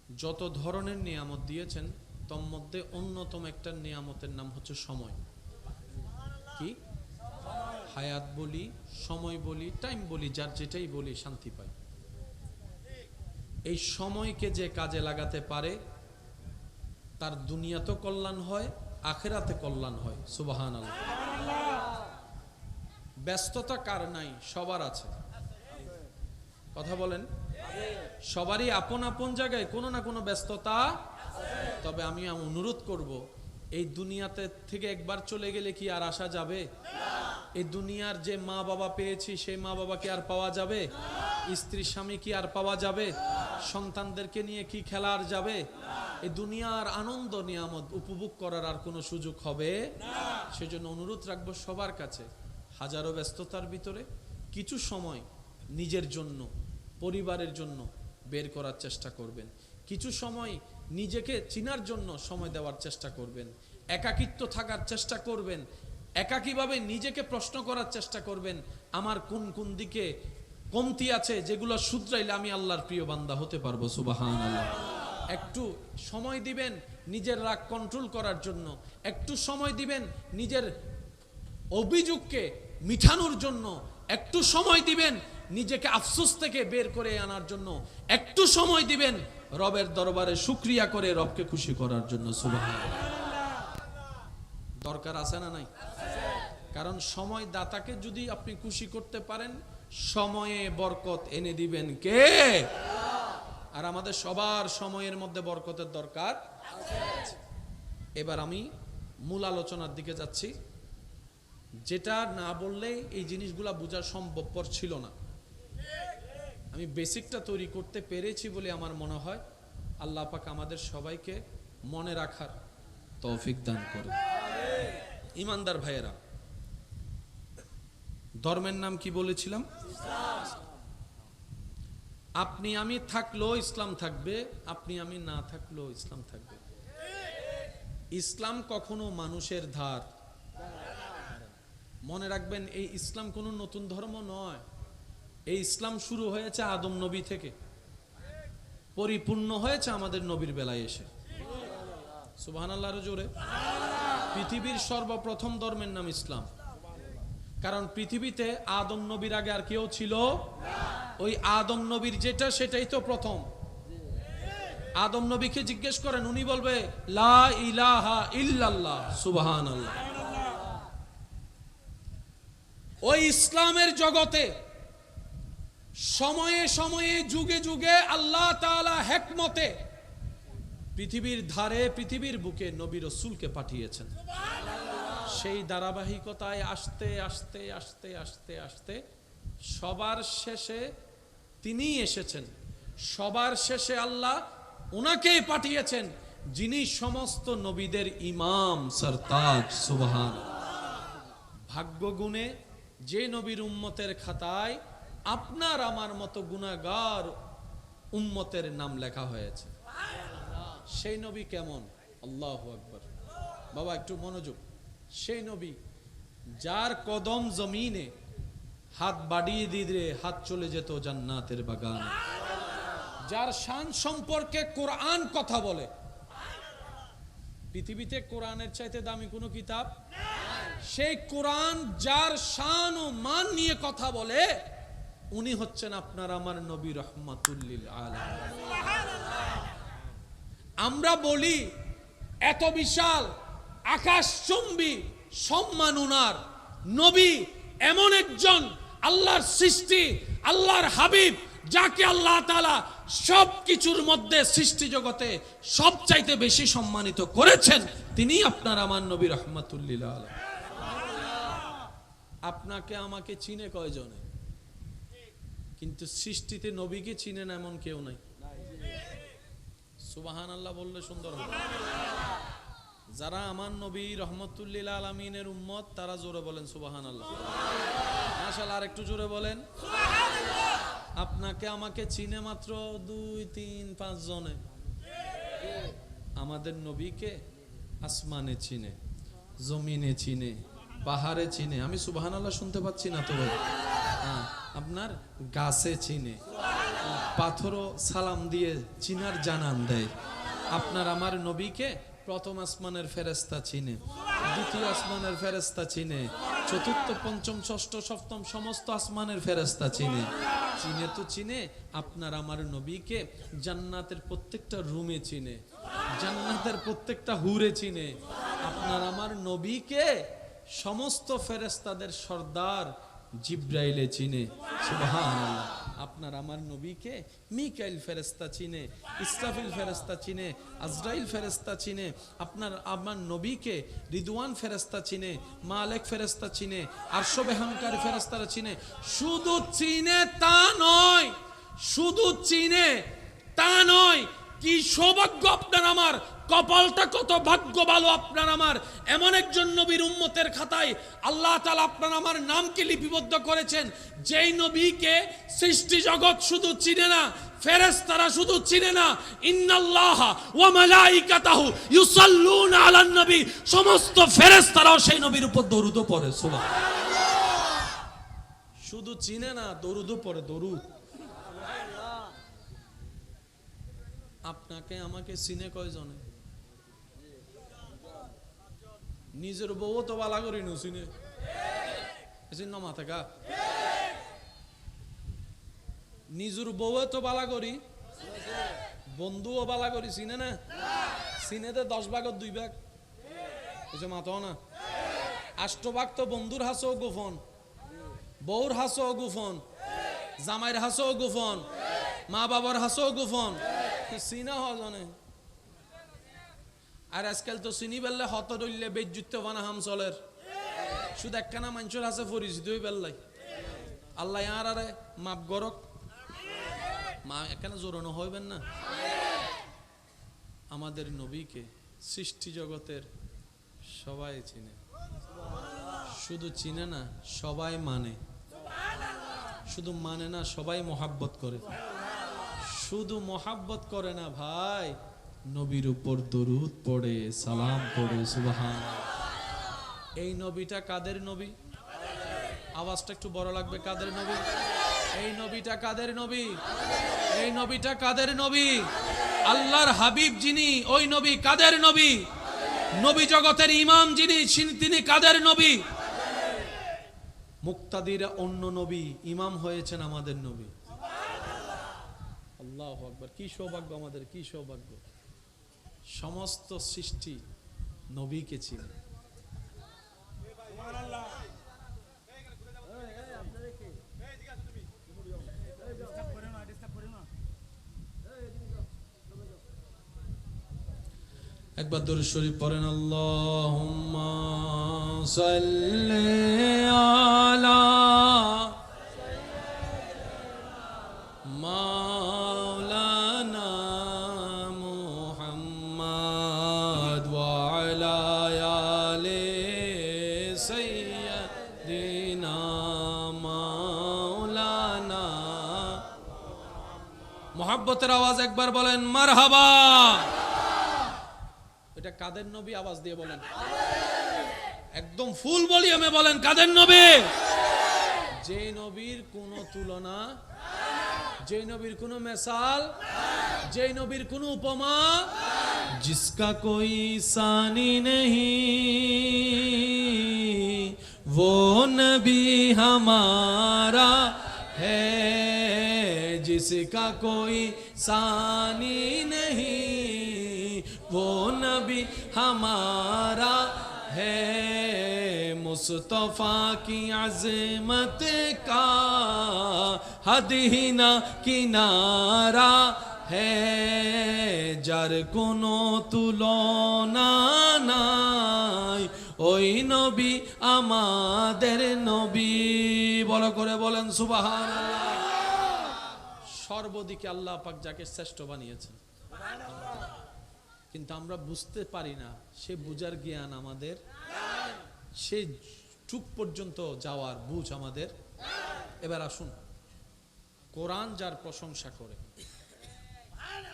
যত ধরনের নিয়ামত দিয়েছেন তোর মধ্যে অন্যতম একটা নিয়ামতের নাম হচ্ছে সময়। কি? হায়াত বলি, সময় বলি, টাইম বলি, যার যেটাই বলি শান্তি পাই। এই সময়কে যে কাজে লাগাতে পারে তার দুনিয়াতেও কল্যাণ হয়, আখিরাতে কল্যাণ হয়। সুবহানাল্লাহ। ব্যস্ততা কার নাই? সবার আছে। কথা বলেন। সবারই আপন আপন জায়গায় কোনো না কোনো ব্যস্ততা। তবে আমি অনুরোধ করব, এই দুনিয়াতে থেকে একবার চলে গেলে কি আর আসা যাবে? এই দুনিয়ার যে মা বাবা পেয়েছি সেই মা বাবা কি আর পাওয়া যাবে? স্ত্রী স্বামী কি আর পাওয়া যাবে? সন্তানদেরকে নিয়ে কি খেলা আর যাবে? এই দুনিয়ার আনন্দ নিয়ামত উপভোগ করার আর কোনো সুযোগ হবে? সেজন্য অনুরোধ রাখবো সবার কাছে, হাজারো ব্যস্ততার ভিতরে কিছু সময় নিজের জন্য, পরিবারের জন্য বের করার চেষ্টা করবেন। কিছু সময় নিজেকে চিনার জন্য সময় দেওয়ার চেষ্টা করবেন। একাকিত্ব থাকার চেষ্টা করবেন। একাকীভাবে নিজেকে প্রশ্ন করার চেষ্টা করবেন, আমার কোন কোন দিকে কমতি আছে যেগুলো শুধরাইলে আমি আল্লাহর প্রিয় বান্দা হতে পারবো। সুবহানাল্লাহ। একটু সময় দিবেন নিজের রাগ কন্ট্রোল করার জন্য, একটু সময় দিবেন নিজের অভিযোগকে মিটানোর জন্য, একটু সময় দিবেন নিজেকে আফসোস থেকে বের করে আনার জন্য, একটু সময় দিবেন রবের দরবারে শুকরিয়া করে রবকে খুশি করার জন্য। সুবহানাল্লাহ। দরকার আছে না নাই? কারণ সময় দাতাকে যদি আপনি খুশি করতে পারেন, সময়ে বরকত এনে দিবেন কে? আর আমাদের সবার সময়ের মধ্যে বরকতের দরকার আছে। এবার আমি মূল আলোচনার দিকে যাচ্ছি, যেটা না বললে এই জিনিসগুলা বোঝা সম্ভবপর ছিল না। আমি বেসিকটা তৈরি করতে পেরেছি বলে আমার মনে হয়। আল্লাহ পাক আমাদের সবাইকে মনে রাখার তৌফিক দান করে। ইমানদার ভাইয়েরা, ধর্মের নাম কি বলেছিলাম? আপনি আমি থাকলেও ইসলাম থাকবে, আপনি আমি না থাকলেও ইসলাম থাকবে। ইসলাম কখনো মানুষের ধার। মনে রাখবেন, এই ইসলাম কোনো নতুন ধর্ম নয়। এই ইসলাম শুরু হয়েছে আদম নবী থেকে, পরিপূর্ণ হয়েছে আমাদের নবীর বেলায় এসে। সুবহানাল্লাহর জোরে। পৃথিবীর সর্বপ্রথম ধর্মের নাম ইসলাম। কারণ পৃথিবীতে আদম নবীর আগে আর কেউ ছিল? ওই আদম নবীর যেটা সেটাই তো প্রথম। আদম নবীকে জিজ্ঞেস করেন, উনি বলবে লা ইলাহা ইল্লাল্লাহ। সুবহানাল্লাহ। ওই ইসলামের জগতে সময়ে সময়ে যুগে যুগে আল্লাহ তাআলা হিকমতে পৃথিবীর ধারে, পৃথিবীর বুকে নবী রাসূলকে পাঠিয়েছেন। সেই ধারাবাহিকতায় আস্তে আস্তে আস্তে আস্তে আস্তে সবার শেষে তিনিই এসেছেন। সবার শেষে আল্লাহ ওনাকেই পাঠিয়েছেন, যিনি সমস্ত নবীদের ইমাম, সরতাজ। সুবহানাল্লাহ। ভাগ্য গুণে যে নবীর উম্মতের খাতায় আপনার আমার মতো গুনাহগার উম্মতের নাম লেখা হয়েছে, সেই নবী কেমন? আল্লাহু আকবার। বাবা একটু মনোযোগ। সেই নবী যার কদম জমিনে হাত বাড়িয়ে দিলে হাত চলে যেত জান্নাতের বাগানে, যার শান সম্পর্কে কোরআন কথা বলে। পৃথিবীতে কোরআনের চাইতে দামি কোনো কিতাব সেই কোরআন যার শান ও মান নিয়ে কথা বলে, উনি হচ্ছেন আপনার আমার নবী রাহমাতুল লিল আলামিন। আমরা বলি এত বিশাল আকাশচুম্বী সম্মান উনার। নবী এমন একজন আল্লাহর সৃষ্টি, আল্লাহর হাবিব, যাকে আল্লাহ তাআলা সব কিছুর মধ্যে সৃষ্টি জগতে সবচাইতে বেশি সম্মানিত করেছেন। তিনি আপনার আমার নবী রাহমাতুল লিল আলামিন। আপনাকে আমাকে চিনে কয়জনে? কিন্তু সৃষ্টিতে নবীকে চিনে না এমন কেউ নাই। সুবহানাল্লাহ বললে সুন্দর হবে। যারা আমার নবী রাহমাতুল লিল আলামিনের উম্মত তারা জোরে বলেন সুবহানাল্লাহ। মাশাআল্লাহ, আর একটু জোরে বলেন সুবহানাল্লাহ। আপনাকে আমাকে চিনে মাত্র 2, 3, 5 জনে। আমাদের নবীকে আসমানে চিনে, জমিনে চিনে, পাহাড়ে চিনে। আমি সুবহানাল্লাহ শুনতে পাচ্ছি না তো ভাই? আপনার গাছে চিনে, পাথরও সালাম দিয়ে চিনার জানান দেয়। আপনার আমার নবীকে প্রথম আসমানের ফেরেশতা চিনে, দ্বিতীয় আসমানের ফেরেশতা চিনে, চতুর্থ পঞ্চম ষষ্ঠ সপ্তম সমস্ত আসমানের ফেরেশতা চিনে। চিনে তো চিনে, আপনার আমার নবীকে জান্নাতের প্রত্যেকটা রুমে চিনে, জান্নাতের প্রত্যেকটা হুরে চিনে। আপনার আমার নবীকে সমস্ত ফেরেশতাদের সর্দার জিব্রাইলে চিনে। সুবহানাল্লাহ। আপনার আমার নবীকে মিকাইল ফেরেশতা চিনে, ইসরাফিল ফেরেশতা চিনে, আজরাইল ফেরেশতা চিনে। আপনার আমার নবীকে রিদওয়ান ফেরেশতা চিনে, মালেক ফেরেশতা চিনে, আরশ বেহানকারী ফেরেশতারা চিনে। শুধু চিনে তা নয়, শুধু চিনে তা নয়, কি সৌভাগ্য আপনার আমার, কপালটা কত ভাগ্য ভালো আপনার আমার। এমন একজন নবীর উম্মতের খাতায় আল্লাহ তাআলা আপনার আমার নামকে লিপিবদ্ধ করেছেন, যেই নবীকে সৃষ্টি জগৎ শুধু চিনে না, ফেরেশতারা শুধু চিনে না, ইন্নাল্লাহা ওয়া মালাইকাতাহু ইউসাল্লুনা আলান নবী, সমস্ত ফেরেশতারাও সেই নবীর উপর দরুদ পড়ে। সুবহানাল্লাহ। শুধু চিনে না, দরুদও পড়ে। দরুদ। আপনাকে আমাকে চিনে কয়জনে? নিজের বউ তো বালা করি নো চিনে, চিহ্ন মাথা কা নিজের বউ তো বালা করি, বন্ধুও বালা করি চিনে না? চিনেতে 10 ভাগের 2 ভাগ মাথাও না। 8 ভাগ তো বন্ধুর হাসও গোপন, বউর হাসও গোপন, জামাইয়ের হাসও গোপন, মা বাবার হাসও গোপন। চিনা হওয়া জানে। আর আজকাল তো চিনি বেললে হত ধরলে বেজ্জুত বানা হাম চলের, শুধু একখানা মানুষের হাসে পরিচিত হয়ে বেললাই। আল্লাহ আর আরে মাপ গরক, মা এখানে জোরানো হইবেন না। আমাদের নবীকে সৃষ্টি জগতের সবাই চিনে, শুধু চিনে না, সবাই মানে। শুধু মানে না, সবাই মোহাব্বত করে। শুধু মোহাব্বত করে না ভাই, নবীর উপর দরুদ পড়ে, সালাম পড়ে। সুবহানাল্লাহ। এই নবীটা কাদের নবী? আওয়াজটা একটু বড় লাগবে। কাদের নবী? এই নবীটা কাদের নবী? এই নবীটা কাদের নবী? আল্লাহর হাবিব যিনি, ওই নবী কাদের নবী? নবী জগতের ইমাম যিনি, তিনি কাদের নবী? মুক্তাদিরা অন্য নবী, ইমাম হয়েছেন আমাদের নবী। আল্লাহু আকবার। কি সৌভাগ্য আমাদের, কি সৌভাগ্য। সমস্ত সৃষ্টি নবীকে চিনে। একবার দরুদ শরীফ পড়েন। আল্লাহুম্মা সাল্লি আলা মাওলানা মুহাম্মদ ওয়া আলা আলি সাইয়্যিদিনা মাওলানা। মুহাব্বতের আওয়াজ একবার বলেন মারহাবা। এটা কাদের নবী? আওয়াজ দিয়ে বলেন, একদম ফুল ভলিউমে বলেন, কাদের নবী? যে নবীর কোনো তুলনা, যে নবীর কোনো মিসাল, যে নবীর কোনো উপমা, जिसका कोई सानी नहीं वो नबी हमारा है, जिसका कोई सानी नहीं वो नबी हमारा है, मुस्तफा की अज़मत का हद ही ना किनारा है, যার কোনো তুলনা নাই ওই নবী আমাদের নবী। বলো করে বলেন সুবহানাল্লাহ। সর্বদিকে আল্লাহ পাক যাকে শ্রেষ্ঠ বানিয়েছেন, কিন্তু আমরা বুঝতে পারি না, সে বুঝার জ্ঞান আমাদের, সে চুপ পর্যন্ত যাওয়ার বুঝ আমাদের। এবার আসুন, কোরআন যার প্রশংসা করে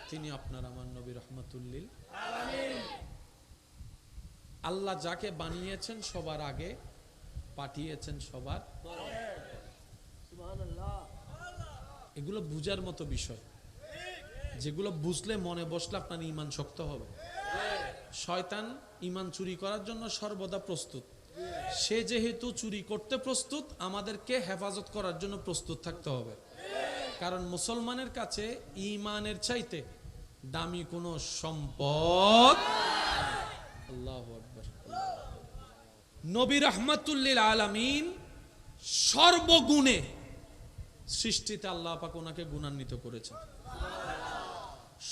তিনি আপনার আমার নবী রহমাতুল লিল আলামিন। আল্লাহ যাকে বানিয়েছেন সবার আগে, পাঠিয়েছেন সবার পরে। সুবহানাল্লাহ। এগুলো বুঝার মতো বিষয়, যেগুলো বুঝলে মনে বসলে আপনার ঈমান শক্ত হবে। শয়তান ঈমান চুরি করার জন্য সর্বদা প্রস্তুত। সে যেহেতু চুরি করতে প্রস্তুত, আমাদেরকে হেফাজত করার জন্য প্রস্তুত থাকতে হবে। কারণ মুসলমানের কাছে ঈমানের চাইতে দামি কোনো সম্পদ। আল্লাহু আকবার। নবী রাহমাতুল লিল আলামিন সর্বগুণে সৃষ্টিতে আল্লাহ পাক ওনাকে গুণান্বিত করেছেন।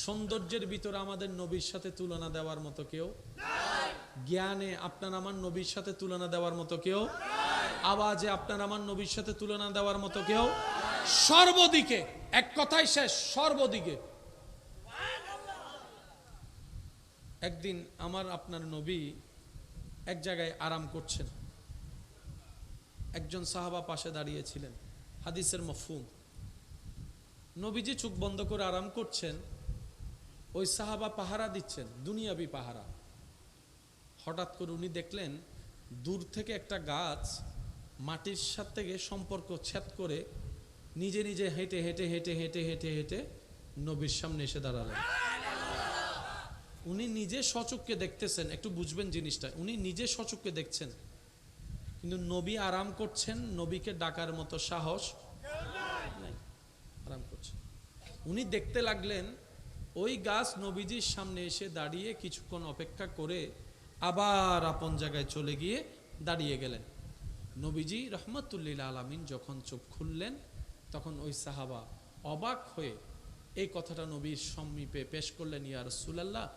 সৌন্দর্যের ভিতরে আমাদের নবীর সাথে তুলনা দেওয়ার মতো কেউ নাই। জ্ঞানে আপনার আমার নবীর সাথে তুলনা দেওয়ার মতো কেউ নাই। আওয়াজে আপনার আমার নবীর সাথে তুলনা দেওয়ার মতো কেউ নাই। সর্বদিকে, এক কথায় শেষ, সর্বদিকে। একদিন আমার আপনার নবী এক জায়গায় আরাম করছেন, একজন সাহাবা পাশে দাঁড়িয়েছিলেন। হাদিসের মফহুম, নবীজি চোখ বন্ধ করে আরাম করছেন, ওই সাহাবা পাহারা দিচ্ছেন, দুনিয়াবি পাহারা। হঠাৎ করে উনি দেখলেন দূর থেকে একটা গাছ মাটির সাথে সম্পর্ক ছেদ করে নিজে নিজে হেঁটে হেঁটে হেঁটে হেঁটে হেঁটে হেঁটে নবীর সামনে এসে দাঁড়ালেন। উনি নিজে সচক্ষে দেখতেছেন, একটু বুঝবেন জিনিসটা, উনি নিজে সচক্ষে দেখছেন, কিন্তু নবী আরাম করছেন, নবীকে ডাকার মতো সাহস নাই, আরাম করছেন। উনি দেখতে লাগলেন ওই গাছ নবীজির সামনে এসে দাঁড়িয়ে কিছুক্ষণ অপেক্ষা করে আবার আপন জায়গায় চলে গিয়ে দাঁড়িয়ে গেলেন। নবীজি রাহমাতুল লিল আলামিন যখন চোখ খুললেন, তখন ওই সাহাবা অবাক হয়ে এই কথাটা নবীর সমীপে পেশ করলেন, ইয়া রাসূলুল্লাহ,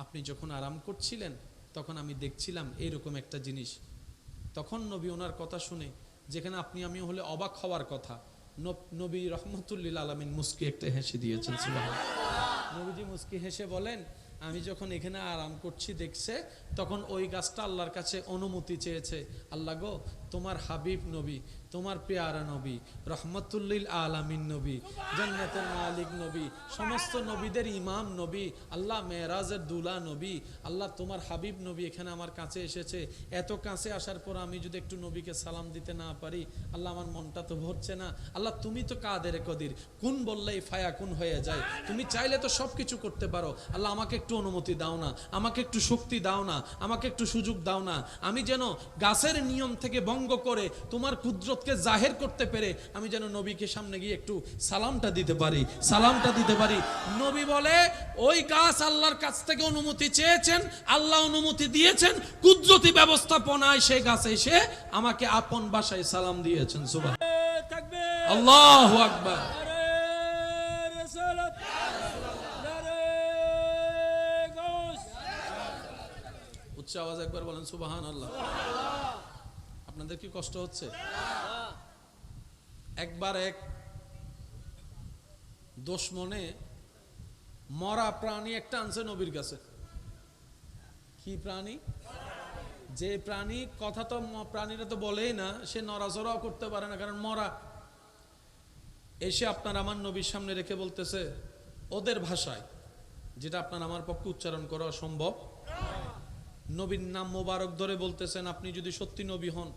আপনি যখন আরাম করছিলেন তখন আমি দেখছিলাম এইরকম একটা জিনিস। তখন নবী ওনার কথা শুনে, যেখানে আপনি আমি হলে অবাক হওয়ার কথা, নবী রাহমাতুল লিল আলামিন মুস্কি একটা হেসে দিয়েছেন। সুবহানাল্লাহ। নবীজি মুস্কি হেসে বলেন, আমি যখন এখানে আরাম করছি দেখছে, তখন ওই গাছটা আল্লাহর কাছে অনুমতি চেয়েছে, আল্লাহ গো, তোমার হাবিব নবী, তোমার পেয়ারা নবী, রহমাতুল লিল আলামিন নবী, জান্নাতের মালিক নবী, সমস্ত নবীদের ইমাম নবী, আল্লাহ মেরাজের দুলা নবী, আল্লাহ তোমার হাবিব নবী এখানে আমার কাছে এসেছে। এত কাছে আসার পর আমি যদি একটু নবীকে সালাম দিতে না পারি, আল্লাহ আমার মনটা তো ভরছে না। আল্লাহ তুমি তো কাদের কদির, কোন বললেই ফায়া কোন হয়ে যায়, তুমি চাইলে তো সব কিছু করতে পারো। আল্লাহ আমাকে একটু অনুমতি দাও না, আমাকে একটু শক্তি দাও না, আমাকে একটু সুযোগ দাও না, আমি যেন গাছের নিয়ম থেকে ভঙ্গ করে তোমার কুদরতকে জাহের করতে পেরে আমি যেন নবীকে সামনে গিয়ে একটু সালামটা দিতে পারি, সালামটা দিতে পারি। নবী বলে, ওই গাছ আল্লাহর কাছ থেকে অনুমতি চেয়েছেন, আল্লাহ অনুমতি দিয়েছেন, কুদরতি ব্যবস্থাপনায় সেই গাছে এসে আমাকে আপন ভাষায় সালাম দিয়েছেন। সুবহানাল্লাহ, আল্লাহু আকবার। উচ্চ আওয়াজ একবার বলেন সুবহানাল্লাহ। আপনাদের কি কষ্ট হচ্ছে? একবার এক দুশমনে মরা প্রাণী একটা আনছে নবীর কাছে। কি প্রাণী? যে প্রাণী কথা তো প্রাণীরা তো বলেই না, সে নড়াচড়াও করতে পারে না, কারণ মরা। এসে আপনার আমার নবীর সামনে রেখে বলতেছে ওদের ভাষায়, যেটা আপনার আমার পক্ষে উচ্চারণ করা সম্ভব, নবীর নাম মোবারক ধরে বলতেছেন, আপনি যদি সত্যি নবী হন,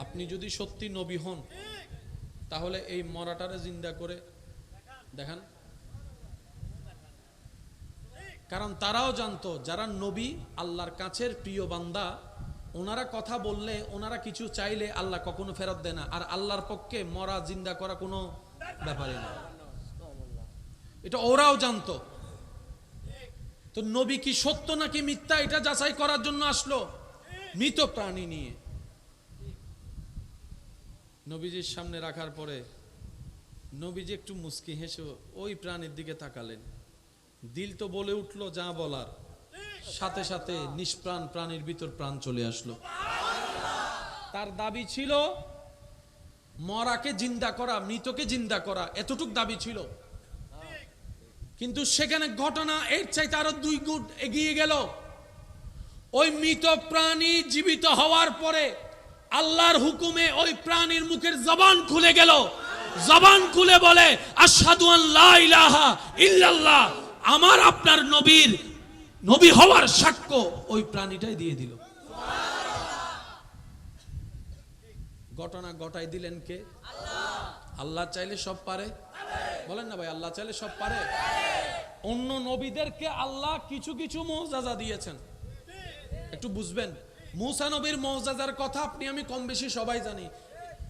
আপনি যদি সত্যি নবী হন, তাহলে এই মরাটারে জিন্দা করে দেখান। কারণ তারাও জানতো, যারা নবী আল্লাহর কাছের প্রিয় বান্দা, ওনারা কথা বললে, ওনারা কিছু চাইলে আল্লাহ কখনো ফেরত দেয় না। আর আল্লাহর পক্ষে মরা জিন্দা করা কোনো ব্যাপারই না, এটা ওরাও জানতো। তো নবী কি সত্য নাকি মিথ্যা, এটা যাচাই করার জন্য আসলো মৃত প্রাণী নিয়ে। নবীজির সামনে রাখার পরে নবীজি একটু মুস্কি হেসে ওই প্রাণীর দিকে তাকালেন। দিল তো বলে উঠলো যা বলার, সাথে সাথে নিষ্প্রাণ প্রাণীর ভিতর প্রাণ চলে আসলো। তার দাবি ছিল মরাকে জিন্দা করা, মৃতকে জিন্দা করা, এতটুক দাবি ছিল। কিন্তু সেখানে ঘটনা এর চাইতে আরো 2 গুণ এগিয়ে গেল। ওই মৃত প্রাণী জীবিত হওয়ার পরে আল্লাহর হুকুমে ওই প্রাণীর মুখের জবান খুলে গেল। জবান খুলে বলে, আশহাদু আন লা ইলাহা ইল্লাল্লাহ, আমার আপনার নবীর নবী হওয়ার সাক্ষ্য ওই প্রাণীটাই দিয়ে দিল। ঘটনা ঘটাই দিলেন কে? আল্লাহ। আল্লাহ চাইলে সব পারে? বলেন না ভাই, আল্লাহ চাইলে সব পারে? অন্য নবীদেরকে আল্লাহ কিছু কিছু মুআজিজা দিয়েছেন, একটু বুঝবেন। মূসা নবীর মুআজিজার কথা আপনি আমি কম বেশি সবাই জানি।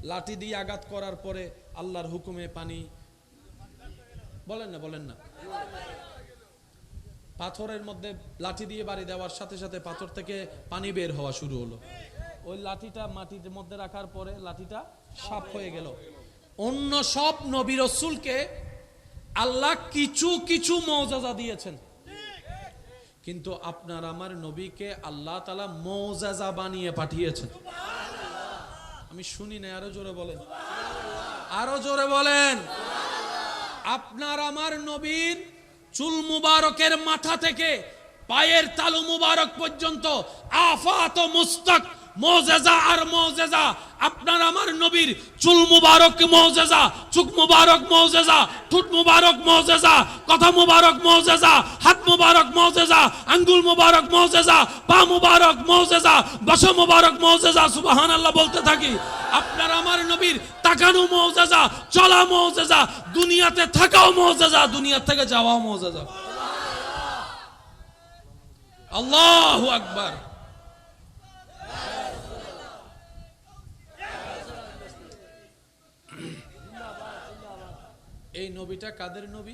লাঠি দিয়ে আঘাত করার পরে আল্লাহর হুকুমে পানি, বলেন না, পাথরের মধ্যে লাঠি দিয়ে বাড়ি দেওয়ার সাথে সাথে পাথর থেকে পানি বের হওয়া শুরু হলো। ওই লাঠিটা মাটির মধ্যে রাখার পরে লাঠিটা সাপ হয়ে গেল। অন্য সব নবী রাসূলকে আল্লাহ কিছু কিছু মুআজিজা দিয়েছেন, কিন্তু আপনার আমার নবীকে আল্লাহ তাআলা মুআজিজা বানিয়ে পাঠিয়েছেন। আমি শুনি না, আরো জোরে বলেন, আরো জোরে বলেন। আপনার আমার নবীর চুল মুবারকের মাথা থেকে পায়ের তালু মুবারক পর্যন্ত আফাত মুস্তাক মুআজিজা আর মুআজিজা। আপনার আমার নবীর চুল মুবারক মুআজিজা, চোখ মুবারক মুআজিজা, ঠোঁট মুবারক মুআজিজা, কথা মুবারক মুআজিজা, হাত মুবারক মুআজিজা, আঙ্গুল মুবারক মুআজিজা, পা মুবারক মুআজিজা, বসা মুবারক মুআজিজা। সুবহানাল্লাহ বলতে থাকি। আপনার আমার নবীর তাকানো মুআজিজা, চলা মুআজিজা, দুনিয়াতে থাকাও মুআজিজা, দুনিয়া থেকে যাওয়াও মুআজিজা। আল্লাহু আকবার। এই নবীটা কাদের নবী?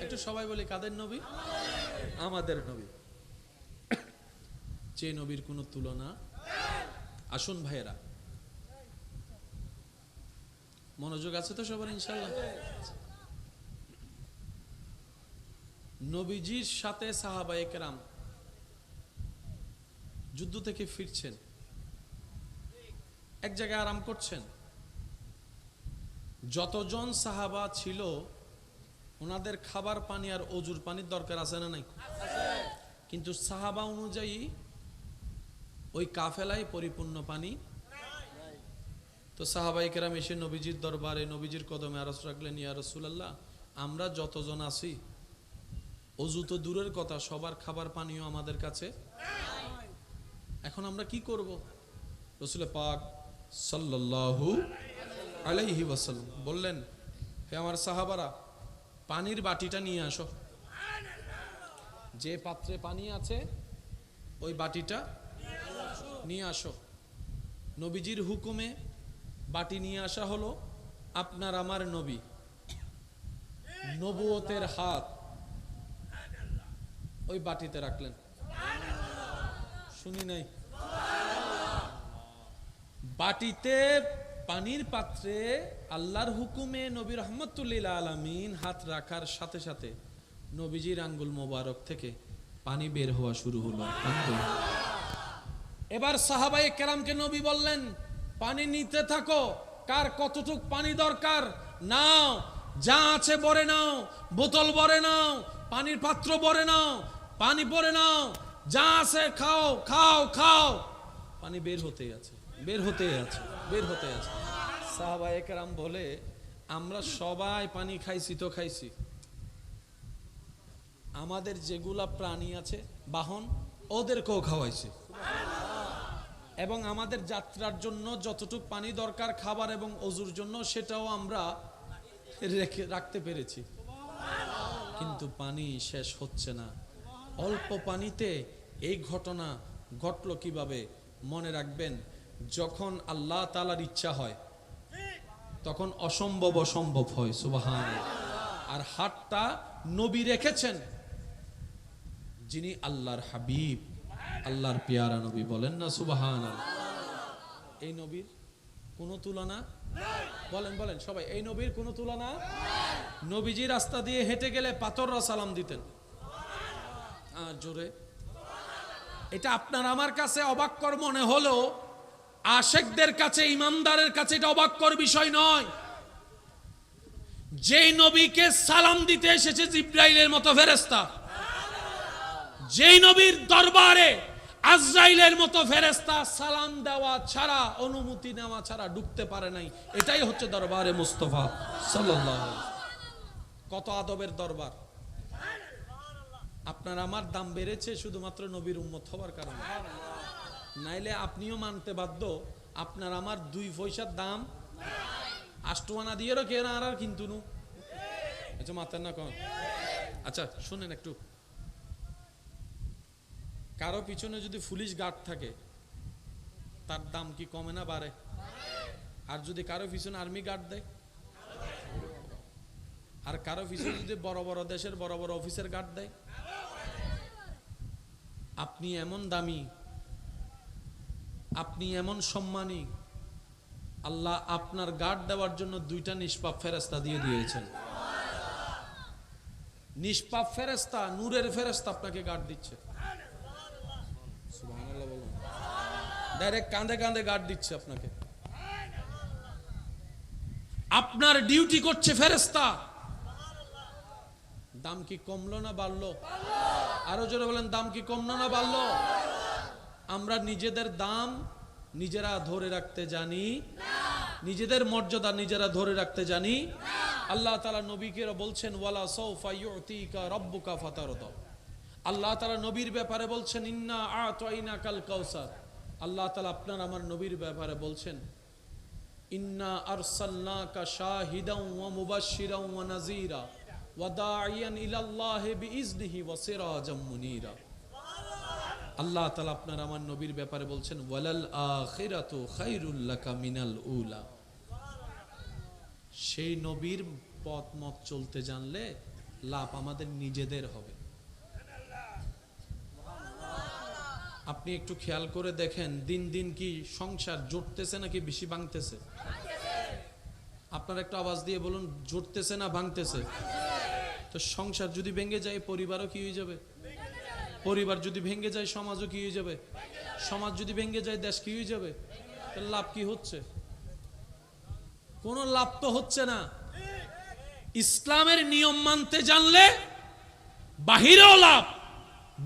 একটু সবাই বলি, কাদের নবী? আমাদের নবী। যে নবীর কোনো তুলনা। আসুন ভাইয়েরা, মনোযোগ আছে তো সবার ইনশাআল্লাহ? নবীজির সাথে সাহাবায়ে কেরাম যুদ্ধ থেকে ফিরছেন, এক জায়গায় আরাম করছেন। যতজন সাহাবা ছিল ওনাদের খাবার পানি আর অজুর পানির দরকার আছে না নাই? কিন্তু সাহাবা অনুযায়ী ওই কাফেলায় পরিপূর্ণ পানি। তো সাহাবায়ে কেরাম এসে নবীজির দরবারে নবীজির কদমে আরজ রাখলেন, ইয়া রাসূলুল্লাহ, আমরা যতজন আছি অজু তো দূরের কথা, সবার খাবার পানিও আমাদের কাছে, এখন আমরা কি করব? রাসূল পাক সাল্লাল্লাহু আলাইহি ওয়াসাল্লাম বললেন, হে আমার সাহাবারা, পানির বাটিটা নিয়ে আসো। যে পাত্রে পানি আছে ওই বাটিটা নিয়ে আসো। নবীজির হুকুমে বাটি নিয়ে আসা হলো। আপনার আমার নবী নবুয়তের হাত ওই বাটিতে রাখলেন। শুনি নাই? বাটিতে পানির পাত্রে আল্লাহর হুকুমে নবী রাহমাতুল লিল আলামিন হাত রাখার সাথে সাথে নবীজির আঙ্গুল মোবারক থেকে পানি বের হওয়া শুরু হলো। এবার সাহাবায়ে কেরামকে নবী বললেন, পানি নিতে থাকো, কার কতটুক পানি দরকার নাও, যা আছে ভরে নাও, বোতল ভরে নাও, পানির পাত্র ভরে নাও, পানি ভরে নাও, যা আছে খাও খাও খাও। পানি বের হতেই আছে, বের হতেই আছে, বের হতে আছে। সাহাবায়ে কেরাম বলে, আমরা সবাই পানি খাইছি তো খাইছি, আমাদের যেগুলা প্রাণী আছে বাহন ওদেরকেও খাওয়াইছে, এবং আমাদের যাত্রার জন্য যতটুকু পানি দরকার খাবার এবং অজুর জন্য সেটাও আমরা রাখতে পেরেছি। কিন্তু পানি শেষ হচ্ছে না। অল্প পানিতে এই ঘটনা ঘটলো কিভাবে? মনে রাখবেন, যখন আল্লাহ তাআলার ইচ্ছা হয় তখন অসম্ভব অসম্ভব হয়। সুবহানাল্লাহ। আর হাতটা নবী রেখেছেন যিনি আল্লাহর হাবিব, আল্লাহর পেয়ারা নবী, বলেন না সুবহানাল্লাহ। এই নবীর কোনো তুলনা? বলেন বলেন সবাই, এই নবীর কোনো তুলনা? নবীজি রাস্তা দিয়ে হেঁটে গেলে পাথররা সালাম দিতেন। আর জোরে, এটা আপনার আমার কাছে অবাক্কর মনে হলো, আশেকদের কাছে, ইমানদারের কাছে এটা অবাক্কর বিষয় নয়। যেই নবীকে সালাম দিতে এসেছে জিবরাইলের মতো ফেরেশতা, যেই নবীর দরবারে আজরাইলের মতো ফেরেশতা সালাম দেওয়া ছাড়া, অনুমতি নেওয়া ছাড়া ঢুকতে পারে নাই, এটাই হচ্ছে দরবারে মুস্তাফা সাল্লাল্লাহু আলাইহি ওয়াসাল্লাম। কত আদবের দরবার। আপনার আমার দাম বেড়েছে শুধুমাত্র নবীর উম্মত হওয়ার কারণে, নাইলে আপনিও মানতে বাধ্য আপনার আমার 2 পয়সার দাম আষ্টওয়ানা দিয়ে কেনা আর কিন্তু নু আচ্ছা মাথার না কম। আচ্ছা শুনেন একটু, কারো পিছনে যদি পুলিশ গার্ড থাকে তার দাম কি কমে না বাড়ে? আর যদি কারো পিছনে আর্মি গার্ড দেয়, আর কারো পিছনে যদি বড় বড় দেশের বড় বড় অফিসার গার্ড দেয়, আপনি এমন দামি, আপনি এমন সম্মানী, আল্লাহ আপনার গার্ড দেওয়ার জন্য দুইটা নিষ্পাপ ফেরেশতা দিয়ে দিয়েছেন। নিষ্পাপ ফেরেশতা, নূরের ফেরেশতা আপনাকে গার্ড দিচ্ছে। সুবহানাল্লাহ বলুন। ডাইরেক্ট কাঁধে কাঁধে গার্ড দিচ্ছে আপনাকে। আপনার ডিউটি করছে ফেরেশতা। দাম কি কমলো না বাড়লো? আরো জোরে বলেন, দাম কি কমলো না বাড়লো? আমরা নিজেদের দাম নিজেরা ধরে রাখতে জানি না, নিজেদের মর্যাদা নিজেরা ধরে রাখতে জানি। আল্লাহ তাআলা নবীকে বলছেন ওয়ালা সাউফা ইউতিকা রাব্বুকা ফাতারদা। আল্লাহ তাআলা নবীর ব্যাপারে বলছেন ইন্না আতাইনাকাল কাউসার। আল্লাহ তাআলা আপনার আমার নবীর ব্যাপারে বলছেন ইন্না আরসালনাকা শাহিদাও ওয়া মুবাশশিরাও ওয়া নাযীরা ওয়া দাঈয়ান ইলাল্লাহি বিইজনিহি ওয়া সিরাজাম মুনীরা। আল্লাহ তাআলা আপনার আমার নবীর ব্যাপারে বলছেন ওয়ালাল আখিরাতু খায়রুল লাকা মিনাল উলা। সেই নবীর পথ মত চলতে জানলে লাভ আমাদের নিজেদের হবে। আপনি একটু খেয়াল করে দেখেন, দিন দিন কি সংসার জুটতেছে নাকি বেশি ভাঙতেছে? আপনার একটা আওয়াজ দিয়ে বলুন, জুটতেছে না ভাঙতেছে? তো সংসার যদি ভেঙে যায় পরিবারও কি হয়ে যাবে? পরিবার যদি ভেঙে যায় সমাজও কি হয়ে যাবে? সমাজ যদি ভেঙে যায় দেশ কি হয়ে যাবে? লাভ কি হচ্ছে? কোনো লাভ তো হচ্ছে না। ইসলামের নিয়ম মানতে জানলে বাহিরেও লাভ,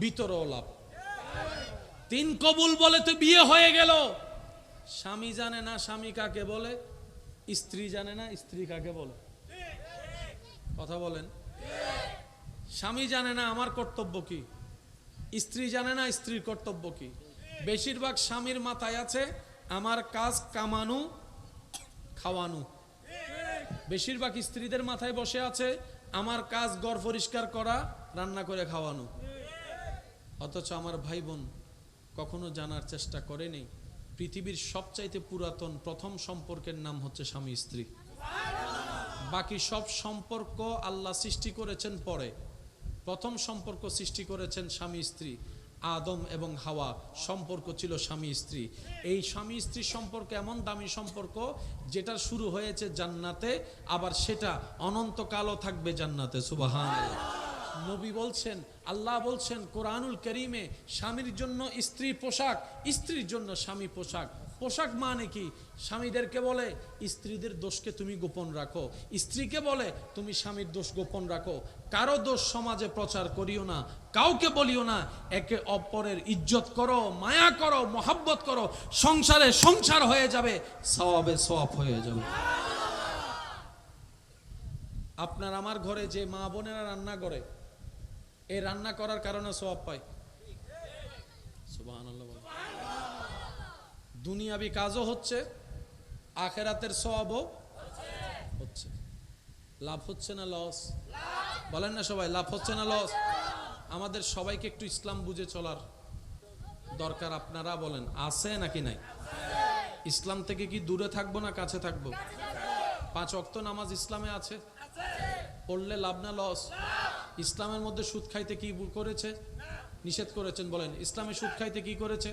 ভিতরেও লাভ। তিন কবুল বলে তো বিয়ে হয়ে গেল, স্বামী জানে না স্বামী কাকে বলে, স্ত্রী জানে না স্ত্রী কাকে বলে। কথা বলেন। স্বামী জানে না আমার কর্তব্য কি, স্ত্রী জানে না স্ত্রীর কর্তব্য কি। বেশিরভাগ স্বামীর মাথায় আছে আমার কাজ কামানো খাওয়ানো। বেশিরভাগ স্ত্রীদের মাথায় বসে আছে আমার কাজ ঘর পরিষ্কার করা, রান্না করে খাওয়ানো। অথচ আমার ভাই বোন কখনো জানার চেষ্টা করেনি পৃথিবীর সবচাইতে পুরাতন প্রথম সম্পর্কের নাম হচ্ছে স্বামী স্ত্রী। বাকি সব সম্পর্ক আল্লাহ সৃষ্টি করেছেন পরে, প্রথম সম্পর্ক সৃষ্টি করেছেন স্বামী স্ত্রী। আদম এবং হাওয়া সম্পর্ক ছিল স্বামী স্ত্রী। এই স্বামী স্ত্রী সম্পর্ক এমন দামি সম্পর্ক যেটা শুরু হয়েছে জান্নাতে, আবার সেটা অনন্তকালও থাকবে জান্নাতে। সুবহানাল্লাহ। নবী বলছেন, আল্লাহ বলছেন কোরআনুল কারীমে, স্বামীর জন্য স্ত্রী পোশাক, স্ত্রীর জন্য স্বামী পোশাক। পোশাক মানে কি? স্বামীদেরকে বলে স্ত্রীদের দোষকে তুমি গোপন রাখো, স্ত্রীকে বলে তুমি স্বামীর দোষ গোপন রাখো। কারো দোষ সমাজে প্রচার করিও না, কাউকে বলিও না। একে অপরের ইজ্জত করো, মায়া করো, মহব্বত করো। সংসারে সংসার হয়ে যাবে, সওয়াবে সওয়াব হয়ে যাবে। আপনার আমার ঘরে যে মা বোনেরা রান্না করে, এই রান্না করার কারণে সওয়াব পায়। সুবহানাল্লাহ। দুনিয়াবি কাজও হচ্ছে, আখেরাতের সওয়াবও হচ্ছে। লাভ হচ্ছে না লস? বলেন না সবাই, লাভ হচ্ছে না লস? আমাদের সবাইকে একটু ইসলাম বুঝে চলার দরকার। আপনারা বলেন আছে নাকি নাই? ইসলাম থেকে কি দূরে থাকবো না কাছে থাকবো? 5 ওয়াক্ত নামাজ ইসলামে আছে, পড়লে লাভ না লস? ইসলামের মধ্যে সুদ খাইতে কি করেছে? নিষেধ করেছেন। বলেন ইসলামে সুদ খাইতে কি করেছে?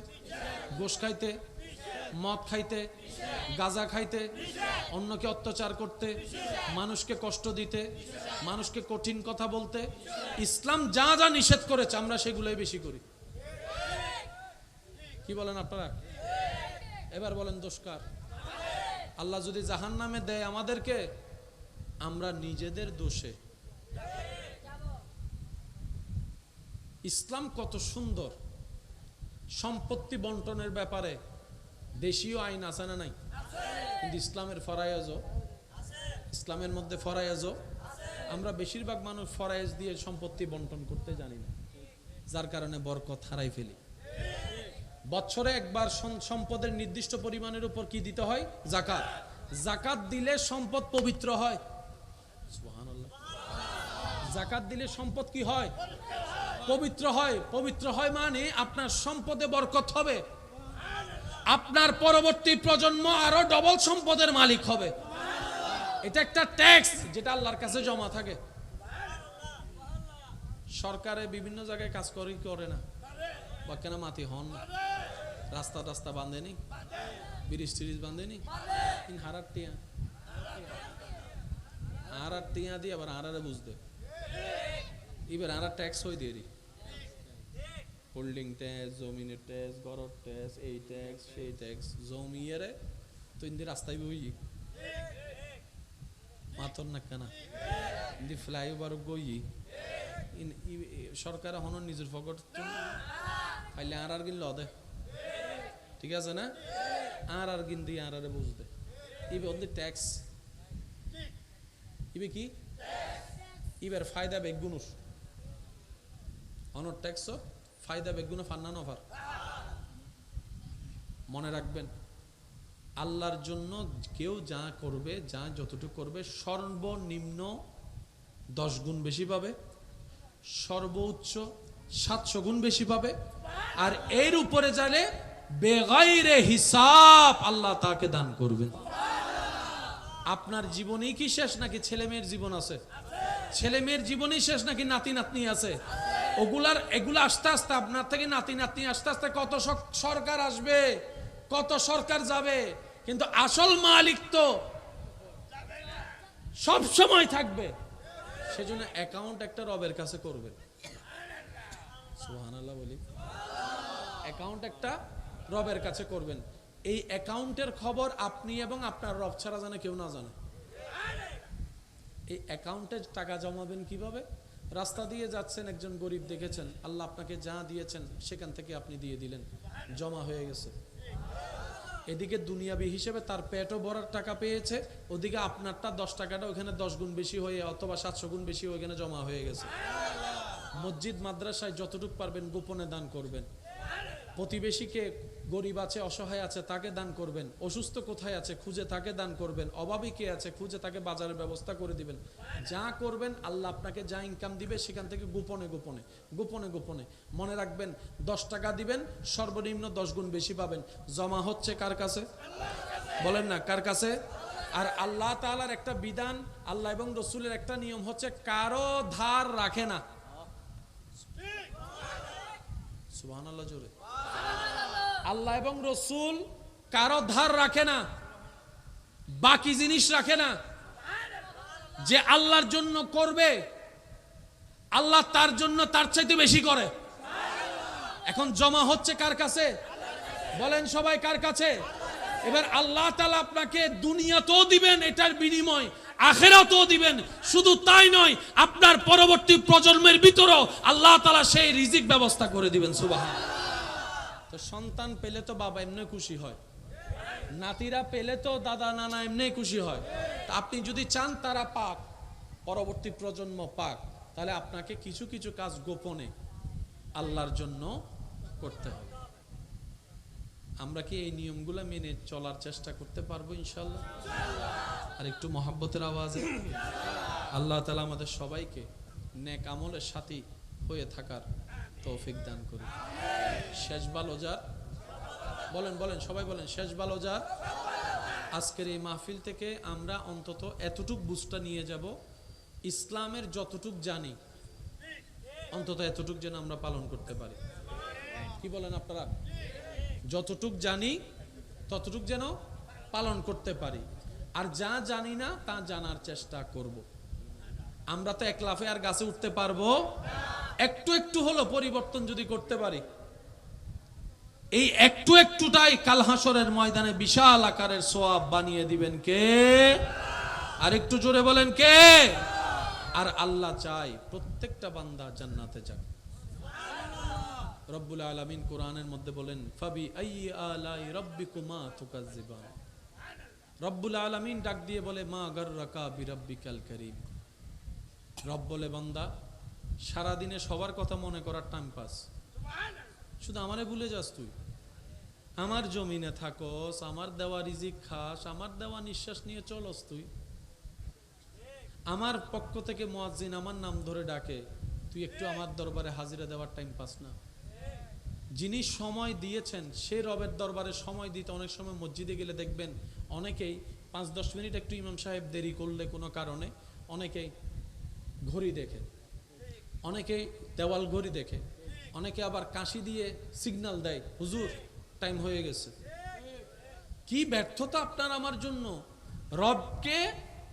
গোশ খাইতে, মদ খাইতে, গাঁজা খাইতে, অন্যকে অত্যাচার করতে, মানুষকে কষ্ট দিতে, মানুষকে কঠিন কথা বলতে। ইসলাম যা যা নিষেধ করেছে আমরা সেগুলোই বেশি করি। কি বলেন আপনারা? এবার বলেন দোষ কার? আল্লাহ যদি জাহান্নামে দেয় আমাদেরকে, আমরা নিজেদের দোষে। ইসলাম কত সুন্দর। সম্পত্তি বন্টনের ব্যাপারে দেশীয় আইন আছে না নাই? কিন্তু ইসলামের ফরায়েজও, ইসলামের মধ্যে ফরায়েজও, আমরা বেশিরভাগ মানুষ ফরায়েজ দিয়ে সম্পত্তি বন্টন করতে জানি না, যার কারণে বরকত হারাই ফেলি। বছরে একবার সম্পদের নির্দিষ্ট পরিমাণের উপর কি দিতে হয়? যাকাত। জাকাত দিলে সম্পদ পবিত্র হয়। সুবহানাল্লাহ। জাকাত দিলে সম্পদ কি হয়? পবিত্র হয়। পবিত্র হয় মানে আপনার সম্পদে বরকত হবে, আপনার পরবর্তী প্রজন্ম আরো ডবল সম্পদের মালিক হবে। এটা একটা ট্যাক্স যেটা আল্লাহর কাছে জমা থাকে। সরকারে বিভিন্ন জায়গায় কাজ করে না বা কেন মাটি হন না, রাস্তা টাস্তা বাঁধেনি, ব্রিজ ট্রিজ বাঁধেনি, হারার টিয়া দিয়ে আবার হারারে বুঝতে এবার হারা ট্যাক্স হয়ে দিয়ে হোল্ডিং ট্যাক্স, জমিনের ট্যাক্স, গড়ের ট্যাক্স, এই ট্যাক্স সেই ট্যাক্স জমিয়ে তো ইন্দি রাস্তায় বই মাতর না কেনা ইন্দি ফ্লাইওভার গই সরকার হন নিজের পকেট ফাইলে আর গিন লদে, ঠিক আছে না? আর গিন দিয়ে আর বুঝতে ইবে ওদের ট্যাক্স ইবে কি ইবার ফায়দা বেগুনুস অনর ট্যাক্স ফায়দা বেগুনো ফান্নান অফার। মনে রাখবেন, আল্লাহর জন্য কেউ যা করবে, যা যতটুকু করবে সর্বনিম্ন 10 গুণ বেশি পাবে, সর্বোচ্চ 700 গুণ বেশি পাবে, আর এর উপরে যাবে বেগাইরে হিসাব আল্লাহ তাকে দান করবেন। আপনার জীবনই কি শেষ নাকি ছেলে মেয়ের জীবন আছে? ছেলে মেয়ের জীবনই শেষ নাকি নাতি নাতনি আছে? এগুলা আস্তে আস্তে আপনার থেকে নাতি নাতনি আস্তে আস্তে কত সরকার আসবে, কত সরকার যাবে, কিন্তু আসল মালিক তো সব সময় থাকবে। সেজন্য অ্যাকাউন্ট একটা রবের কাছে করবেন। সুবহানাল্লাহ বলি। অ্যাকাউন্ট একটা রবের কাছে করবেন। এই অ্যাকাউন্টের খবর আপনি এবং আপনার রব ছাড়া জানে কেউ না জানে। এই অ্যাকাউন্টে টাকা জমাবেন কিভাবে? রাস্তা দিয়ে যাচ্ছেন, একজন গরিব দেখেছেন, আল্লাহ আপনাকে যা দিয়েছেন সেখান থেকে আপনি দিয়ে দিলেন, জমা হয়ে গেছে। এদিকে দুনিয়াবি হিসেবে তার পেটও ভরার টাকা পেয়েছে, ওদিকে আপনারটা 10 টাকাটা ওখানে 10 গুণ বেশি হয়ে অথবা 700 গুণ বেশি ওখানে জমা হয়ে গেছে। মসজিদ মাদ্রাসায় যতটুকু পারবেন গোপনে দান করবেন। প্রতিবেশীকে, গরিব আছে, অসহায় আছে, তাকে দান করবেন। অসুস্থ কোথায় আছে খুঁজে তাকে দান করবেন। অভাবী কে আছে খুঁজে তাকে বাজারের ব্যবস্থা করে দিবেন। যা করবেন আল্লাহ আপনাকে যা ইনকাম দিবে সেখান থেকে গোপনে গোপনে গোপনে গোপনে মনে রাখবেন, 10 টাকা দিবেন সর্বনিম্ন 10 গুণ বেশি পাবেন। জমা হচ্ছে কার কাছে? বলেন না কার কাছে? আর আল্লাহ তাআলার একটা বিধান, আল্লাহ এবং রসুলের একটা নিয়ম হচ্ছে কারো ধার রাখে না। সুবহানাল্লাহ জোরে। আল্লাহ এবং রসুল কারো ধার রাখে না, বাকি জিনিস রাখে না। যে আল্লাহর জন্য করবে আল্লাহ তার জন্য তার চাইতে বেশি করে। এখন জমা হচ্ছে কার কাছে? বলেন সবাই কার কাছে? এবার আল্লাহ তাআলা আপনাকে দুনিয়াতেও দিবেন এটার বিনিময়, আখিরাতেও দিবেন। শুধু তাই নয়, আপনার পরবর্তী প্রজন্মের ভিতরেও আল্লাহ তাআলা সেই রিজিক ব্যবস্থা করে দিবেন। সুবহানাল্লাহ। তো সন্তান পেলে তো বাবা এমনি খুশি হয়, নাতিরা পেলে তো দাদা নানা এমনি খুশি হয়। তা আপনি যদি চান তারা পাক, পরবর্তী প্রজন্ম পাক, তাহলে আপনাকে কিছু কিছু কাজ গোপনে আল্লাহর জন্য করতে হবে। আমরা কি এই নিয়মগুলো মেনে চলার চেষ্টা করতে পারবো ইনশাআল্লাহ? আর একটু মহাব্বতের আওয়াজে আল্লাহ তাআলা আমাদের সবাইকে নেক আমলের সাথী হয়ে থাকার তৌফিক দান করুন। শেষ ভালো যার, বলেন বলেন সবাই বলেন, শেষ ভালো যার। আজকের এই মাহফিল থেকে আমরা অন্তত এতটুক বুঝটা নিয়ে যাব, ইসলামের যতটুক জানি অন্তত এতটুক যেন আমরা পালন করতে পারি। কি বলেন আপনারা? যতটুক জানি ততটুক যেন পালন করতে পারি, আর যা জানি না তা জানার চেষ্টা করব। আমরা তো এক লাফে আর গাছে উঠতে পারবো? একটু একটু হলো পরিবর্তন যদি করতে পারি, এই একটু একটুটাই কাল হাসরের ময়দানে বিশাল আকারের সওয়াব বানিয়ে দিবেন কে? আর একটু জোরে বলেন কে? আর আল্লাহ চাই প্রত্যেকটা বান্দা জান্নাতে যাক। রব্বুল আলামিন কোরআনের মধ্যে বলেন, ফাবি আইয়ি আলাই রাব্বিকুমা তুকাজ্জিবান। রব্বুল আলামিন ডাক দিয়ে বলে, মা গাররাকা বিরাব্বিকাল কারীম। রব বলে, বান্দা সারা দিনে সবার কথা মনে করার টাইম পাস, শুধু আমারে ভুলে যাস তুই। আমার জমিনে থাকস, আমার দেওয়া রিজিক খাস, আমার দেওয়া নিঃশ্বাস নিয়ে চলস তুই। আমার পক্ষ থেকে মুয়াজ্জিন আমার নাম ধরে ডাকে, তুই একটু আমার দরবারে হাজিরা দেওয়ার টাইম পাস না। যিনি সময় দিয়েছেন সে রবের দরবারে সময় দিতে অনেক সময় মসজিদে গেলে দেখবেন অনেকেই 5-10 মিনিট একটু ইমাম সাহেব দেরি করলে কোনো কারণে অনেকেই ঘড়ি দেখে, অনেকেই দেওয়াল ঘড়ি দেখে, অনেকে আবার কাশি দিয়ে সিগন্যাল দেয়, হুজুর টাইম হয়ে গেছে। কি ব্যর্থতা আপনার আমার জন্য। রবকে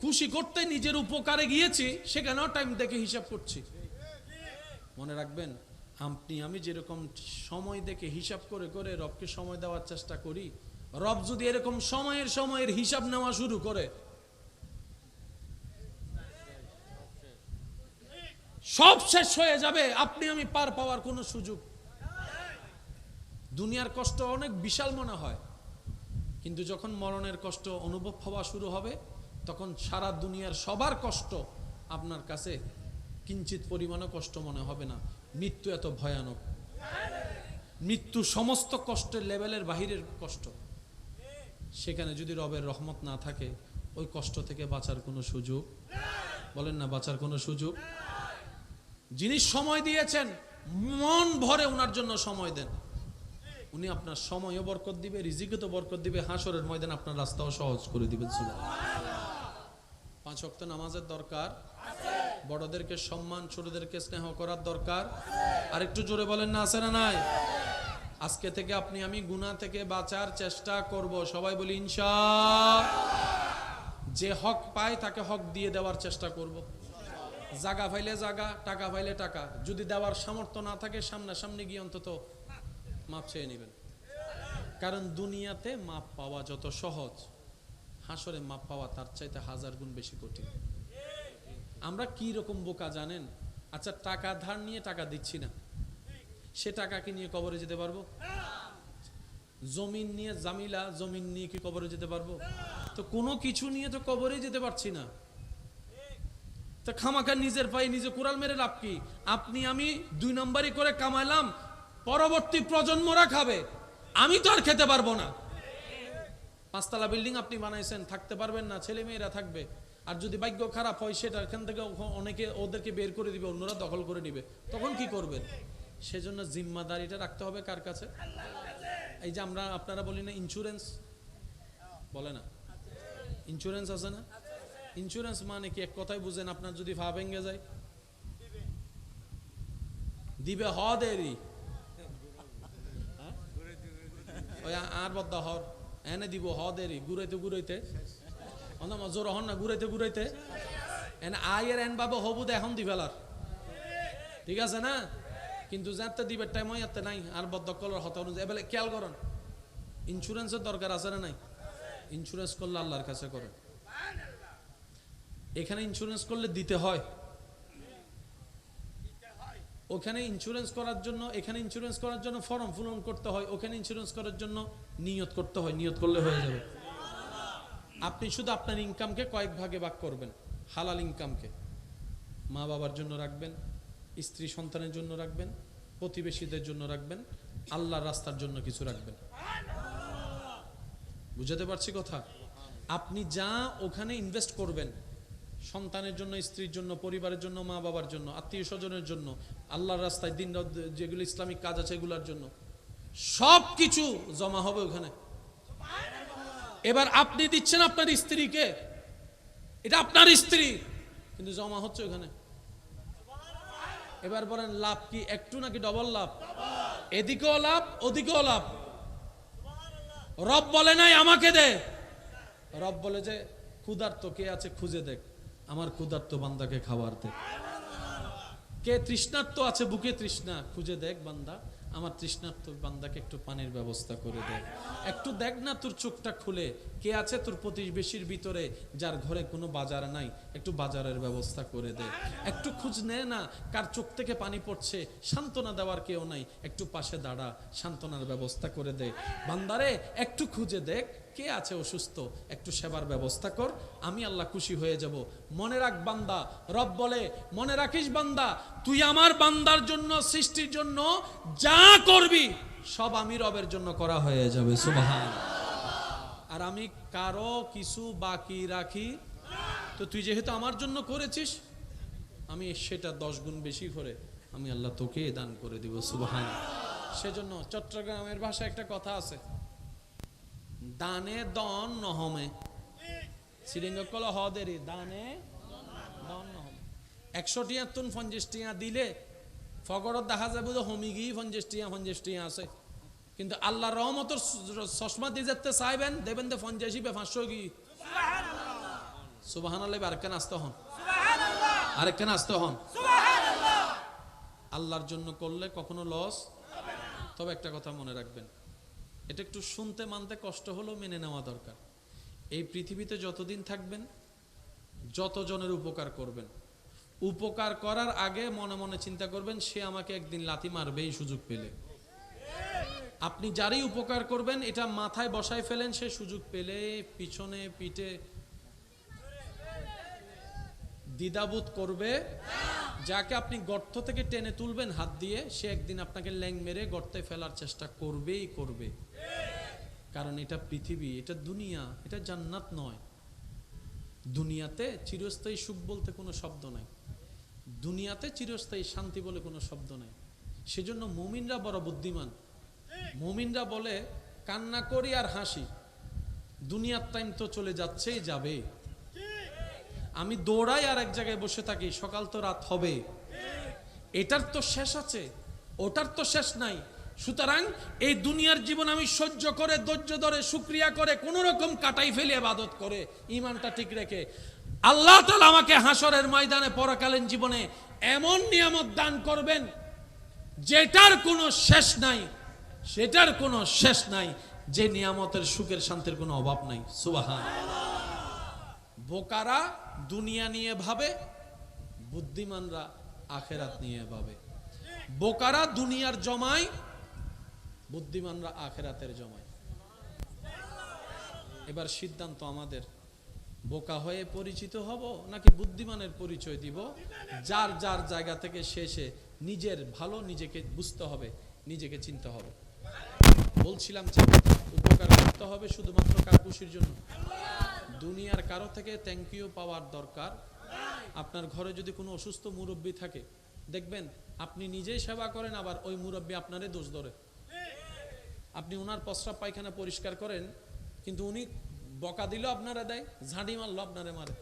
খুশি করতে নিজের উপকারে গিয়েছি, সেখানেও টাইম দেখে হিসাব করছি। মনে রাখবেন, আপনি আমি যেরকম সময় দেখে হিসাব করে করে রবকে সময় দেওয়ার চেষ্টা করি, রব যদি এরকম সময়ের হিসাব নেওয়া শুরু করে, সব শেষ হয়ে যাবে। আপনি আমি পার পাওয়ার কোনো সুযোগ। দুনিয়ার কষ্ট অনেক বিশাল মনে হয়, কিন্তু যখন মরণের কষ্ট অনুভব হওয়া শুরু হবে, তখন সারা দুনিয়ার সবার কষ্ট আপনার কাছে কিঞ্চিত পরিমাণও কষ্ট মনে হবে না। মৃত্যু এত ভয়ানক, মৃত্যু সমস্ত কষ্টের লেভেলের বাহিরের কষ্ট। সেখানে যদি রবের রহমত না থাকে, ওই কষ্ট থেকে বাঁচার কোনো সুযোগ, বলেন না, বাঁচার কোনো সুযোগ। যিনি সময় দিয়েছেন, মন ভরে ওনার জন্য সময় দেন, উনি আপনার সময়ও বরকত দিবে, রিজিকে তো বরকত দিবে, হাসরের ময়দান আপনার রাস্তাও সহজ করে দিবেন। 5 ওয়াক্ত নামাজের দরকার, বড়দেরকে সম্মান, ছোটদেরকে স্নেহ করার দরকার। আর একটু জোরে বলেন না, আছে না নাই? আজকে থেকে আপনি আমি গুনাহ থেকে বাঁচার চেষ্টা করব। সবাই বলি ইনশাআল্লাহ। যে হক পায় তাকে হক দিয়ে দেওয়ার চেষ্টা করব। জায়গা পাইলে জায়গা, টাকা পাইলে টাকা। যদি দেওয়ার সামর্থ্য না থাকে, সামনাসামনি গিয়ে অন্তত মাপ চেয়ে নেবেন। কারণ দুনিয়াতে মাপ পাওয়া যত সহজ, হাসরে মাপ পাওয়া তার চাইতে 1000 গুণ বেশি কঠিন। আমরা কি রকম বোকা জানেন? আচ্ছা, টাকা ধার নিয়ে টাকা দিচ্ছি না, সে টাকা কি নিয়ে কবরে যেতে পারবো? জমিন নিয়ে জামিলা, জমিন নিয়ে কি কবরে যেতে পারবো? তো কোনো কিছু নিয়ে তো কবরে যেতে পারছি না। তো খামাখা নিজের পায়ে নিজে কুড়াল মেরে লাভ কি? আপনি আমি 2 নম্বরই করে কামাইলাম, পরবর্তী প্রজন্মরা খাবে, আমি তো আর খেতে পারবো না। 5 তলা বিল্ডিং আপনি বানাইছেন, থাকতে পারবেন না, ছেলে মেয়েরা থাকবে। আর যদি ভাগ্য খারাপ হয়, সেটা এখান থেকে অনেকে ওদেরকে বের করে দিবে, অন্যরা দখল করে নিবে, তখন কি করবেন? সেজন্য জিম্মাদারিটা রাখতে হবে কার কাছে? এই যে আমরা আপনারা বলি না ইন্স্যুরেন্স, বলে না ইন্স্যুরেন্স আছে না? ইন্স্যুরেন্স মানে কি? এক কথায় বুঝেন, আপনার যদি পা ভেঙে যায়, দিবে হ দেরি, ওই আর বদ্দা হর এনে দিব হ দেরি, ঘুরাইতে ঘুরাইতে জোর হন না, ঘুরাইতে ঘুরাইতে এনে আয়ের এন বাবা হবুদ এখন দি ফেলার, ঠিক আছে না? কিন্তু যাতে দিবের টাইম হয় এতে নাই, আর বদ্ধকলের হতা অনুযায়ী এবার খেয়াল করেন। ইন্স্যুরেন্সের দরকার আছে না নাই? ইন্স্যুরেন্স করলে আল্লাহর কাছে করেন। এখানে ইন্স্যুরেন্স করলে দিতে হয়, ওখানে ইন্স্যুরেন্স করার জন্য, এখানে ইন্স্যুরেন্স করার জন্য ফর্ম পূরণ করতে হয়, ওখানে ইন্স্যুরেন্স করার জন্য নিয়ত করতে হয়। নিয়ত করলে হয়ে যাবে। আপনি শুধু আপনার ইনকামকে কয়েক ভাগে ভাগ করবেন। হালাল ইনকামকে মা বাবার জন্য রাখবেন, স্ত্রী সন্তানের জন্য রাখবেন, প্রতিবেশীদের জন্য রাখবেন, আল্লাহর রাস্তার জন্য কিছু রাখবেন। বুঝাতে পারছি কথা? আপনি যা ওখানে ইনভেস্ট করবেন, সন্তানের জন্য, স্ত্রীর জন্য, পরিবারের জন্য, মা বাবার জন্য, আত্মীয় স্বজনের জন্য, আল্লাহর রাস্তায় দিন যেগুলো ইসলামিক কাজ আছে এগুলোর জন্য, সব কিছু জমা হবে ওখানে। এবার আপনি দিচ্ছেন আপনার স্ত্রীকে, এটা আপনার স্ত্রী, কিন্তু জমা হচ্ছে ওখানে। এবার বলেন লাভ কি একটু নাকি ডবল লাভ? এদিকেও লাভ, ওদিকেও লাভ। রব বলে নাই আমাকে দে, রব বলে যে ক্ষুধার্ত কে আছে খুঁজে দেখ, আমার ক্ষুধার্ত বান্দাকে খাবার দে। কে তৃষ্ণার্ত আছে, বুকে তৃষ্ণা, খুঁজে দেখ বান্দা, আমার তৃষ্ণার্ত বান্দাকে একটু পানির ব্যবস্থা করে দেখ। একটু দেখ না তোর চোখটা খুলে, কে আছে তোর প্রতিবেশীর ভিতরে যার ঘরে কোনো বাজার নাই, একটু বাজারের ব্যবস্থা করে দে। একটু খোঁজ নে না, কার চোখ থেকে পানি পড়ছে, সান্ত্বনা দেওয়ার কেউ নাই, একটু পাশে দাঁড়া, সান্ত্বনার ব্যবস্থা করে দে। বান্দারে একটু খুঁজে দেখ, কে আছে অসুস্থ, একটু সেবার ব্যবস্থা কর, আমি আল্লাহ খুশি হয়ে যাব। মনে রাখ বান্দা, রব বলে মনে রাখিস বান্দা, তুই আমার বান্দার জন্য, সৃষ্টির জন্য যা করবি সব আমি রবের জন্য করা হয়ে যাবে, সুবহান। আর আমি কারো কিছু বাকি রাখি, তো তুই যেহেতু আমার জন্য করেছিস, আমি সেটা 10 গুণ বেশি করে আমি আল্লাহ তোকে দান করে দিব, সুবহান। সেজন্য চট্টগ্রামের ভাষায় একটা কথা আছে, দানে দন নহমে, শ্রীলিঙ্গকল হদেরি দানে দন নহমে। 100 টিয়া তুন 50 টিয়া দিলে ফগরত দেখা যাবে যে হমি গিয়ে 50 টিয়া আছে, কিন্তু আল্লাহর রহমতের চশমা দিয়ে যেতে চাইবেন, দেবেন দে 50 বে 500 গি, সুবহানাল্লাহ। আরেকখানে আসতে হন, আরেকখানে আসতে হন। আল্লাহর জন্য করলে কখনো লস। তবে একটা কথা মনে রাখবেন, এটা একটু শুনতে মানতে কষ্ট হলেও মেনে নেওয়া দরকার। এই পৃথিবীতে যতদিন থাকবেন, যতজনের উপকার করবেন, উপকার করার আগে মনে মনে চিন্তা করবেন সে আমাকে একদিন লাথি মারবে এই সুযোগ পেলে। আপনি যারই উপকার করবেন এটা মাথায় বসায় ফেলেন, সে সুযোগ পেলে পিছনে পিঠে দ্বিধাবোধ করবে। যাকে আপনি গর্ত থেকে টেনে তুলবেন হাত দিয়ে, সে একদিন আপনাকে ল্যাং মেরে গর্তে ফেলার চেষ্টা করবেই করবে। কারণ এটা পৃথিবী, এটা দুনিয়া, এটা জান্নাত নয়। দুনিয়াতে চিরস্থায়ী সুখ বলতে কোনো শব্দ নাই, দুনিয়াতে চিরস্থায়ী শান্তি বলে কোনো শব্দ নাই। সেজন্য মুমিনরা বড় বুদ্ধিমান। মুমিনরা বলে কান্না করি আর হাসি, দুনিয়ার টাইম তো চলে যাচ্ছেই যাবে। আমি দৌড়াই আর এক জায়গায় বসে থাকি, সকাল তো রাত হবে, এটার তো শেষ আছে, ওটার তো শেষ নাই। সুতরাং এই দুনিয়ার জীবন আমি সহ্য করে, ধৈর্য ধরে, শুকরিয়া করে, কোন রকম কাটাই ফেলে ইবাদত করে, ইমানটা ঠিক রেখে আল্লাহ তাআলা আমাকে হাসরের ময়দানে পরকালীন জীবনে এমন নিয়ামত দান করবেন যেটার কোনো শেষ নাই, সেটার কোনো শেষ নাই, যে নিয়ামতের সুখের শান্তির কোনো অভাব নাই, সুবহানাল্লাহ। বোকারা দুনিয়া নিয়ে ভাবে, বুদ্ধিমানরা আখেরাত নিয়ে ভাবে। বোকারা দুনিয়ার জমায়, বুদ্ধিমানরা আখেরাতের জমায়। এবার সিদ্ধান্ত আমাদের, বোকা হয়ে পরিচিত হব নাকি বুদ্ধিমানের পরিচয় দিব। যার যার জায়গা থেকে শেষে নিজের ভালো নিজেকে বুঝতে হবে, নিজেকে চিনতে হবে। বলছিলাম যে উপকার করতে হবে শুধুমাত্র কার খুশির জন্য। দুনিয়ার কারো থেকে থ্যাংক ইউ পাওয়ার দরকার। আপনার ঘরে যদি কোনো অসুস্থ মুরব্বী থাকে, দেখবেন আপনি নিজেই সেবা করেন, আবার ওই মুরব্বী আপনারই দোষ ধরে। আপনি ওনার প্রস্রাব পায়খানা পরিষ্কার করেন, কিন্তু উনি বকা দিল আপনারা দেয়, ঝাঁটি মারলো আপনারে মারে।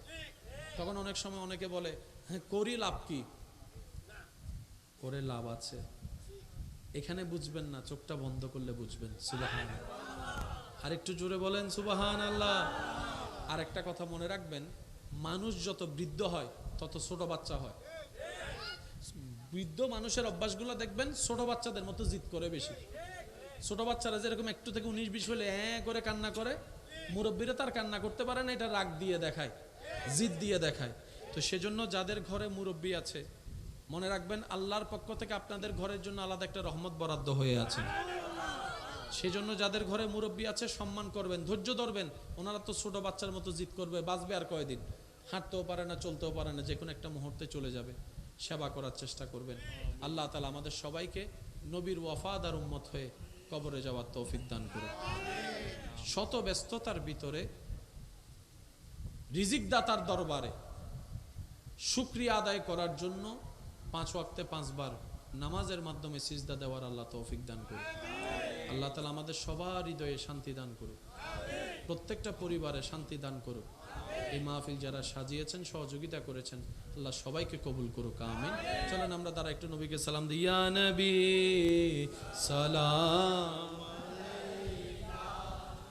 তখন অনেক সময় অনেকে বলে, হ্যাঁ করি লাভ কি? করে লাভ আছে, এখানে বুঝবেন না, চোখটা বন্ধ করলে বুঝবেন। সুবহানাল্লাহ। আর একটু জোরে বলেন সুবহানাল্লাহ। আর একটা কথা মনে রাখবেন, মানুষ যত বৃদ্ধ হয় তত ছোট বাচ্চা হয়। বৃদ্ধ মানুষের অভ্যাসগুলো দেখবেন ছোট বাচ্চাদের মতো জিদ করে বেশি। ছোট বাচ্চারা যেরকম একটু থেকে 19-20 হলে হ্যাঁ করে কান্না করে, মুরব্বীরা তার কান্না করতে পারে না, এটা রাগ দিয়ে দেখায়, জিদ দিয়ে দেখায়। তো সেজন্য যাদের ঘরে মুরব্বী আছে, মনে রাখবেন আল্লাহর পক্ষ থেকে আপনাদের ঘরের জন্য আলাদা একটা রহমত বরাদ্দ হয়ে আছে। সেজন্য যাদের ঘরে মুরব্বী আছে সম্মান করবেন, ধৈর্য ধরবেন। ওনারা তো ছোট বাচ্চার মতো জিদ করবে, বাঁচবে আর কয়দিন, হাঁটতেও পারে না, চলতেও পারে না, যে কোনো একটা মুহূর্তে চলে যাবে। সেবা করার চেষ্টা করবেন। আল্লাহ তাআলা আমাদের সবাইকে নবীর ওয়াফাদার উম্মত হয়ে কবরে যাওয়ার তৌফিক দান করুন। শত ব্যস্ততার ভিতরে রিজিক দাতার দরবারে শুকরিয়া আদায় করার জন্য 5 ওয়াক্তে 5 বার নামাজের মাধ্যমে সিজদা দেওয়ার আল্লাহ তৌফিক দান করুন। আল্লাহ তাআলা আমাদের সবার হৃদয়ে শান্তি দান করুন, প্রত্যেকটা পরিবারে শান্তি দান করুন। এই মাহফিল যারা সাজিয়েছেন, সহযোগিতা করেছেন, আল্লাহ সবাইকে কবুল করুক, আমিন। চলেন আমরা তারা একটু নবীকে সালাম দিই। ইয়া নবী সালাম